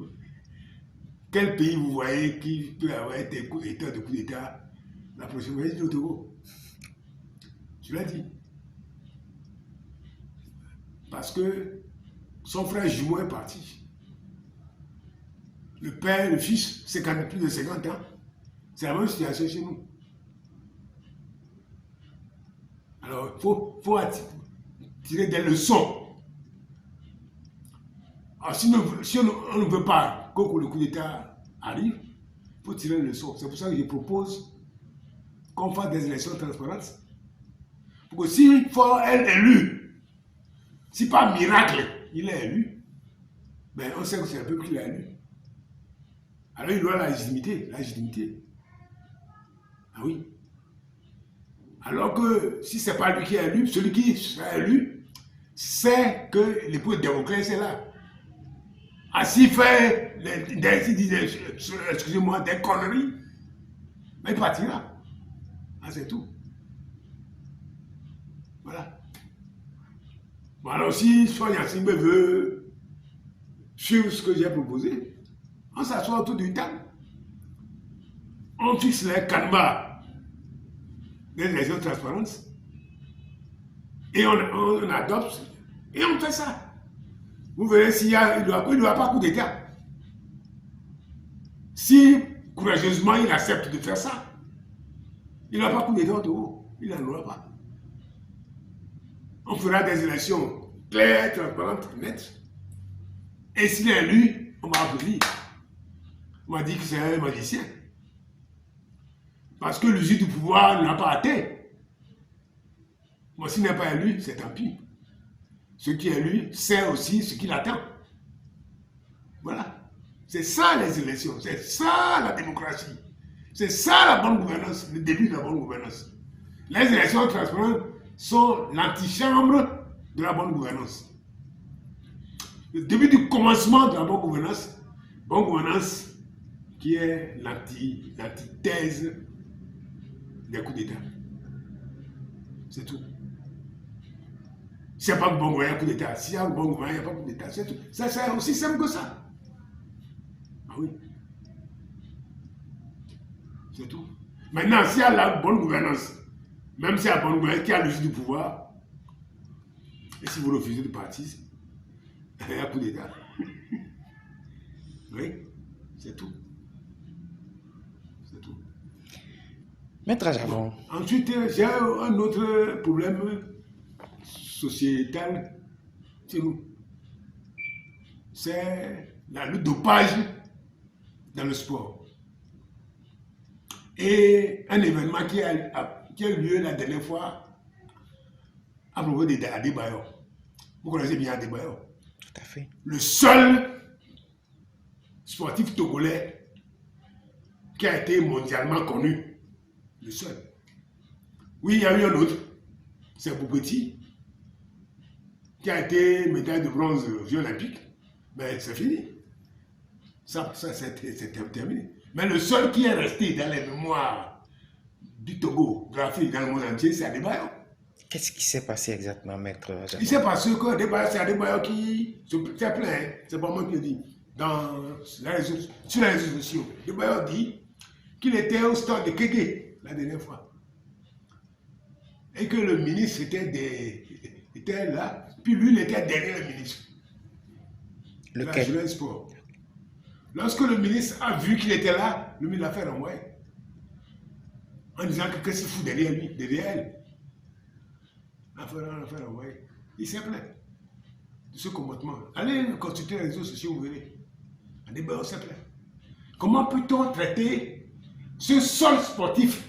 Quel pays vous voyez qui peut avoir été état de coup d'État la prochaine fois? C'est le Togo. Je l'ai dit. Parce que son frère jumeau est parti. Le père, le fils, c'est quand même plus de 50 ans. C'est la même situation chez nous. Alors, il faut tirer des leçons. Alors, si on ne veut pas que le coup d'État arrive, il faut tirer des leçons. C'est pour ça que je propose qu'on fasse des élections transparentes. Pour que s'il faut être élu, si par miracle il est élu, ben on sait que c'est le peuple qui l'a élu. Alors il doit la légitimité. La légitimité. Ah oui. Alors que si ce n'est pas lui qui est élu, celui qui sera élu, c'est que l'époux de Démocrate est là. Ah, s'il fait excusez-moi, des conneries, mais il partira. Ah, c'est tout. Voilà. Bon, alors si Sonia Simbe veut suivre ce que j'ai proposé, on s'assoit autour d'une table. On fixe les canevas des élections transparentes et on adopte et on fait ça. Vous verrez s'il ne doit pas coup d'État. Si courageusement il accepte de faire ça, il n'aura pas coup d'État de haut. Il n'en aura pas. On fera des élections claires, transparentes, nettes. Et s'il est élu, on va applaudir. On m'a dit que c'est un magicien. Parce que l'usure du pouvoir ne l'a pas atteint. Moi, s'il n'est pas élu, c'est tant pis. Ce qui est élu sait aussi ce qu'il attend. Voilà. C'est ça les élections. C'est ça la démocratie. C'est ça la bonne gouvernance, le début de la bonne gouvernance. Les élections transparentes sont l'antichambre de la bonne gouvernance. Le début du commencement de la bonne gouvernance qui est l'antithèse des coups d'État. C'est tout. S'il n'y a pas de bon gouvernement, il y a coup d'État. S'il y a un bon gouvernement, il n'y a pas de coup d'État. C'est tout. Ça, c'est aussi simple que ça. Ah oui. C'est tout. Maintenant, s'il y a la bonne gouvernance, même s'il y a la bonne gouvernance qui a le jus du pouvoir, et si vous refusez de partir, il y a un coup d'État. Oui, c'est tout. C'est tout. Maître Javon. Ensuite, j'ai un autre problème sociétal chez nous. C'est le dopage dans le sport. Et un événement qui a eu lieu la dernière fois à propos de Adebayor. Vous connaissez bien Adebayor. Tout à fait. Le seul sportif togolais qui a été mondialement connu. Le seul. Oui, il y a eu un autre. C'est Boubeti, qui a été médaille de bronze aux Jeux Olympiques. Mais c'est fini. Ça c'est terminé. Mais le seul qui est resté dans les mémoires du Togo, de l'Afrique, dans le monde entier, c'est Adebayor. Qu'est-ce qui s'est passé exactement, maître Jean? Il s'est passé que c'est Adebayor qui s'est plaint, c'est pas moi qui le dis, sur les réseaux sociaux. Adebayor dit qu'il était au stade de Kéké la dernière fois. Et que le ministre était là, puis lui, il était derrière le ministre. Lequel? La jeunesse sport. Lorsque le ministre a vu qu'il était là, lui, il l'a fait renvoyer. En disant que qu'est-ce qu'il fout derrière lui, derrière elle. Il l'a fait renvoyer. Il s'est plaint de ce comportement. Allez consulter les réseaux sociaux, vous verrez. On s'est plaint. Comment peut-on traiter ce seul sportif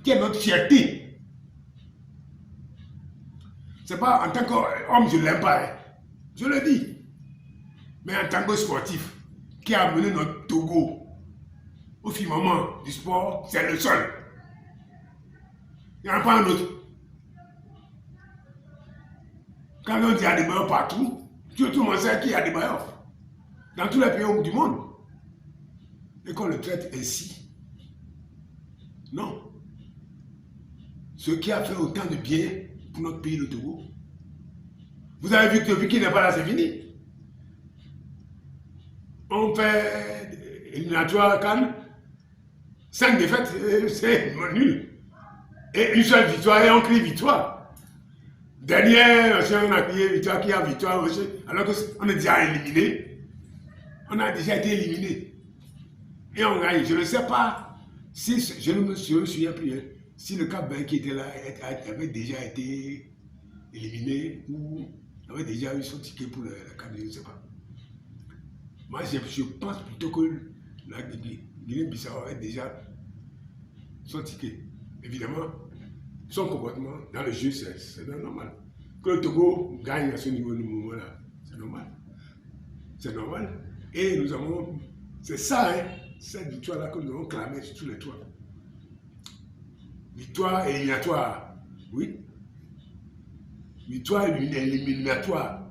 qui est notre fierté? C'est pas en tant qu'homme, je ne l'aime pas. Hein. Je le dis. Mais en tant que sportif qui a amené notre Togo au firmament du sport, c'est le seul. Il n'y en a pas un autre. Quand on dit Adebayor partout, tout le monde sait qui est Adebayor. Dans tous les pays du monde. Et qu'on le traite ainsi. Non. Ce qui a fait autant de bien pour notre pays, le Togo. Vous avez vu que depuis qu'il n'est pas là, c'est fini. On fait éliminatoire Cannes, 5 défaites, c'est nul. Et une seule victoire, et on crie victoire. Dernière, on a crié victoire, qui a victoire, alors qu'on est déjà éliminé. On a déjà été éliminé. Et on gagne. Je ne sais pas si, je ne me souviens plus, hein, si le Cap-Vert qui était là avait déjà été éliminé ou avait déjà eu son ticket pour la Cannes, je ne sais pas. Moi, je pense plutôt que la Guinée-Bissau avait déjà son ticket. Évidemment, son comportement dans le jeu, c'est normal. Que le Togo gagne à ce niveau-là, c'est normal. C'est normal. Et nous avons, c'est ça, hein, cette victoire-là que nous avons clamée sur tous les toits. Victoire éliminatoire, oui. Victoire éliminatoire.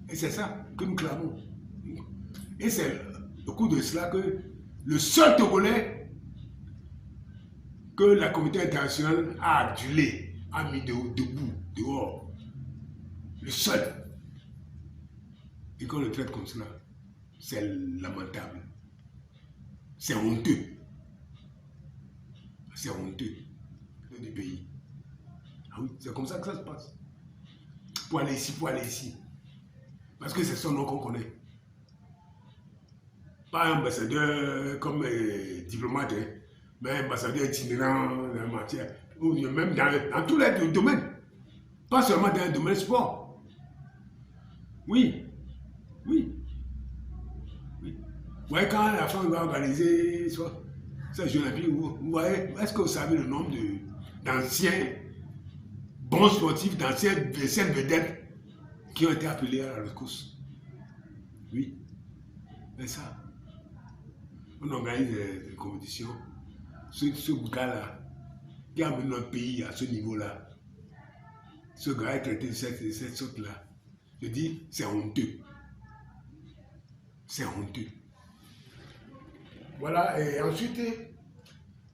Et c'est ça que nous clamons. Et c'est au cours de cela que le seul Togolais que la communauté internationale a adulé, a mis debout, dehors. Le seul. Et qu'on le traite comme cela, c'est lamentable. C'est honteux. C'est honteux du pays. Ah oui, c'est comme ça que ça se passe. Pour aller ici, pour aller ici. Parce que c'est son nom qu'on connaît. Pas ambassadeur comme diplomate, hein, mais ambassadeur itinérant dans la matière, ou même dans tous les domaines. Pas seulement dans le domaine sport. Oui, oui, oui. Vous voyez, quand la France va organiser ces Jeux Olympiques, vous voyez, est-ce que vous savez le nombre d'anciens bons sportifs, d'anciennes vedettes qui ont été appelés à la rescousse? Oui, c'est ça. On organise des compétitions. Ce gars-là, qui a mené notre pays à ce niveau-là, ce gars est traité de cette sorte-là. Je dis, c'est honteux. C'est honteux. Voilà, et ensuite,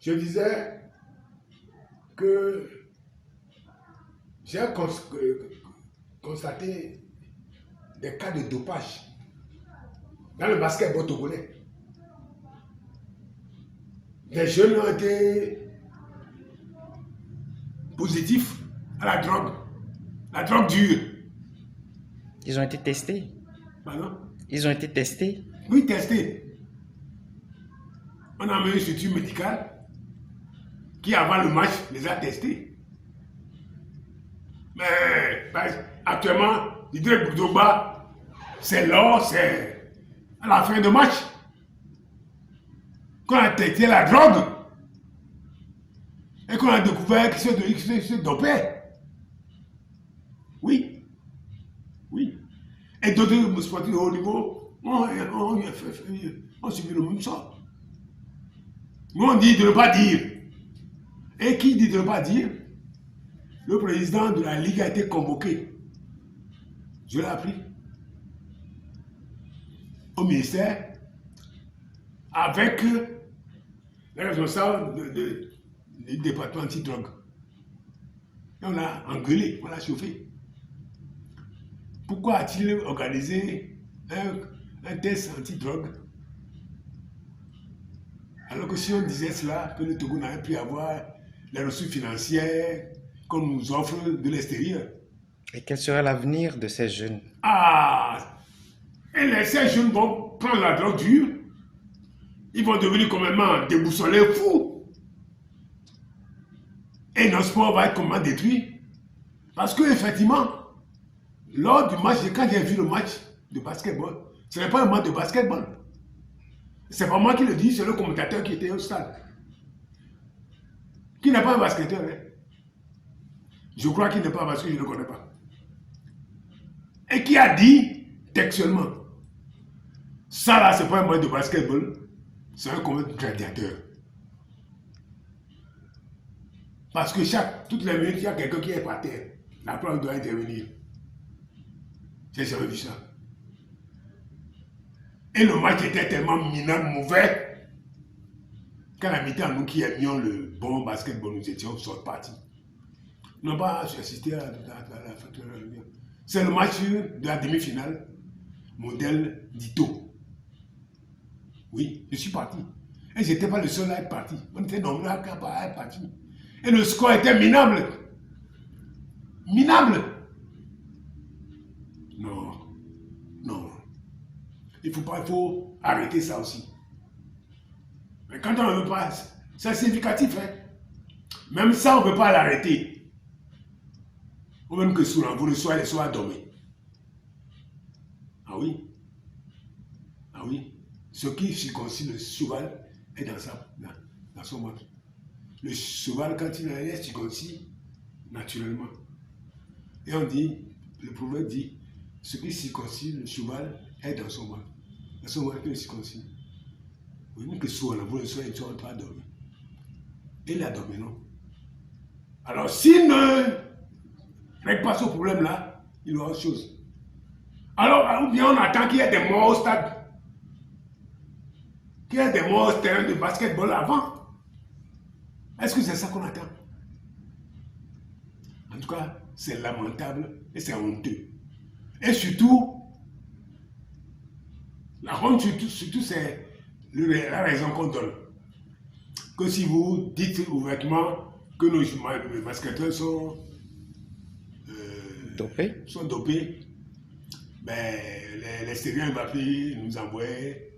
je disais que j'ai constaté des cas de dopage dans le basketball togolais. Des jeunes ont été positifs à la drogue dure. Ils ont été testés? Pardon? Ils ont été testés? Oui, testés. On a amené une structure médicale qui, avant le match, les a testés. Mais actuellement, Didier Bourdogba, c'est là, c'est à la fin de match qu'on a testé la drogue. Et qu'on a découvert qu'ils se dopaient. Oui. Oui. Et d'autres sportifs de haut niveau, on subit le même sort. Nous, on dit de ne pas dire. Et qui dit de ne pas dire? Le président de la Ligue a été convoqué. Je l'ai appris. Au ministère, avec les responsables du département anti-drogue. Et on l'a engueulé, on l'a chauffé. Pourquoi a-t-il organisé un test anti-drogue? Alors que si on disait cela, que le Togo n'avait pu avoir les ressources financières qu'on nous offre de l'extérieur. Et quel sera l'avenir de ces jeunes? Ah! Et ces jeunes vont prendre la drogue dure. Ils vont devenir complètement déboussolés, fous. Et notre sport va être complètement détruit. Parce que effectivement, lors du match, quand j'ai vu le match de basketball, ce n'est pas un match de basketball. C'est pas moi qui le dis, c'est le commentateur qui était au stade. Qui n'est pas un basketteur. Hein? Je crois qu'il n'est pas parce que je ne le connais pas. Et qui a dit textuellement, ça là, c'est pas un match de basketball, c'est un combat de gladiateur. Parce que toutes les minutes, il y a quelqu'un qui est par terre. La preuve doit intervenir. J'ai jamais vu ça. Et le match était tellement minable, mauvais, qu'à la mi-temps, nous qui aimions le bon basketball, nous étions sortis. Nous n'avons pas assisté à la facture. C'est le match de la demi-finale, modèle d'Ito. Oui, je suis parti. Et je n'étais pas le seul à être parti. On était nombreux à être parti. Et le score était minable. Minable. Non. Non. Il faut arrêter ça aussi. Mais quand on ne veut pas, c'est significatif. Hein? Même ça, on ne peut pas l'arrêter. Ou même que souvent, vous le soyez les soirs dormir. Ah oui. Ah oui. Ce qui circoncis le cheval est dans son ventre. Le cheval, quand il est circoncis, naturellement. Et on dit, le proverbe dit, ce qui circoncis le cheval est dans son ventre. Dans son ventre, il circoncis. Oui, même que souvent, vous le soyez, ils ne sont pas dormir. Et il a dormi, non? Alors, s'il ne règle pas ce problème-là, il aura autre chose. Alors, ou bien on attend qu'il y ait des morts au stade. Qu'il y ait des morts au terrain de basketball avant. Est-ce que c'est ça qu'on attend? En tout cas, c'est lamentable et c'est honteux. Et surtout, la honte, surtout c'est la raison qu'on donne. Que si vous dites ouvertement que nos basketteurs sont dopés, ben, l'extérieur ne va plus nous envoyer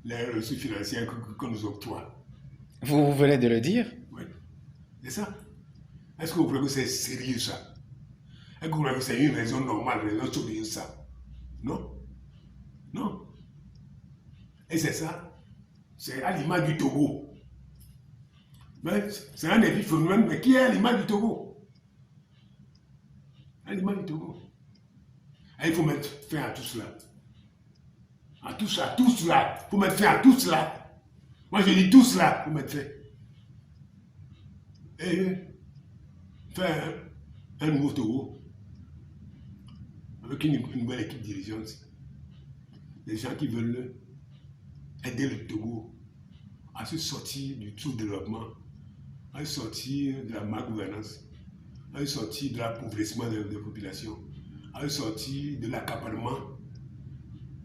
les ressources financières qu'on nous octroie. Vous venez de le dire? Oui, c'est ça. Est-ce que vous croyez que c'est sérieux ça? Est-ce que vous croyez que c'est une raison normale, une raison sérieuse ça? Non. Non. Et c'est ça. C'est à l'image du Togo. Mais c'est un des phénomènes, mais qui est à l'image du Togo? À l'image du Togo. Et il faut mettre fin à tout cela. À tout cela. Il faut mettre fin à tout cela. Moi je dis tout cela, il faut mettre fin. Et faire un nouveau Togo avec une nouvelle équipe dirigeante. Des gens qui veulent aider le Togo à se sortir du sous-développement, à se sortir de la malgouvernance, à se sortir de l'appauvrissement des populations, à se sortir de l'accaparement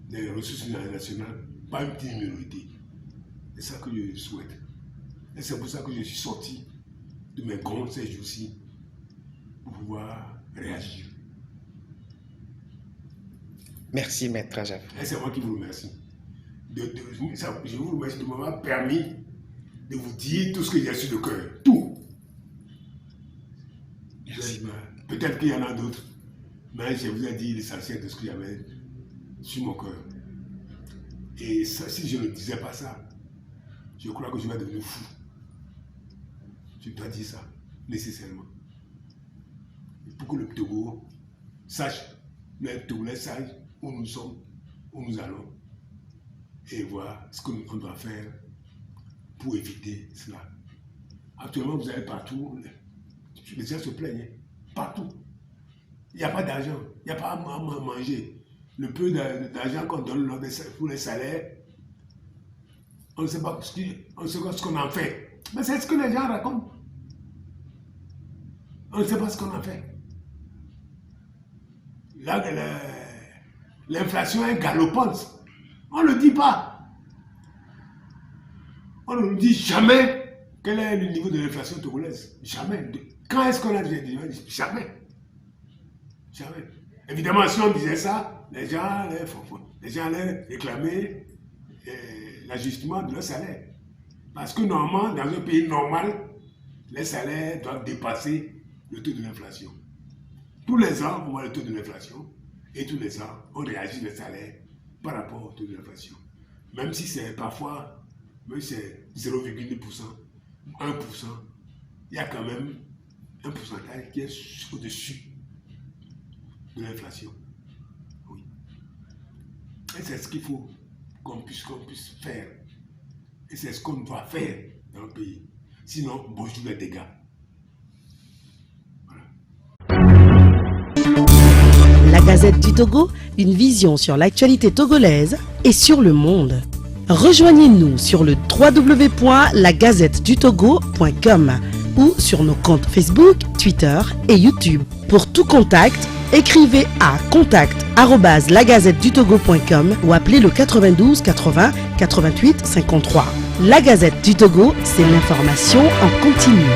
des ressources nationales par une petite minorité. C'est ça que je souhaite. Et c'est pour ça que je suis sorti de mes gonds ces jours-ci pour pouvoir réagir. Merci, Maître Ajaf. Et c'est moi qui vous remercie. Je vous remercie de m'avoir permis de vous dire tout ce que j'ai sur le cœur. Tout. Peut-être qu'il y en a d'autres, mais je vous ai dit l'essentiel de ce que j'avais sur mon cœur. Et ça, si je ne disais pas ça, je crois que je vais devenir fou. Je dois dire ça, nécessairement. Pour que le Togo sache, le Togolais sache où nous sommes, où nous allons, et voir ce qu'on doit faire pour éviter cela. Actuellement, vous allez partout, les gens se plaignent, partout. Il n'y a pas d'argent, il n'y a pas à manger. Le peu d'argent qu'on donne pour les salaires, on ne sait pas ce qu'on en fait. Mais c'est ce que les gens racontent. On ne sait pas ce qu'on en fait. Là, l'inflation est galopante. On ne le dit pas. On ne nous dit jamais quel est le niveau de l'inflation togolaise. Jamais. Quand est-ce qu'on a dit jamais. Jamais. Évidemment, si on disait ça, les gens allaient réclamer l'ajustement de leur salaire. Parce que normalement, dans un pays normal, les salaires doivent dépasser le taux de l'inflation. Tous les ans, on voit le taux de l'inflation et tous les ans, on réagit les salaires par rapport au taux de l'inflation. Même si c'est parfois, même si c'est 0,2%, 1%, il y a quand même un pourcentage qui est au-dessus de l'inflation. Oui. Et c'est ce qu'il faut qu'on puisse faire. Et c'est ce qu'on doit faire dans le pays. Sinon, bonjour les dégâts. La Gazette du Togo, une vision sur l'actualité togolaise et sur le monde. Rejoignez-nous sur le www.lagazettedutogo.com ou sur nos comptes Facebook, Twitter et YouTube. Pour tout contact, écrivez à contact@lagazettedutogo.com ou appelez le 92 80 88 53. La Gazette du Togo, c'est l'information en continu.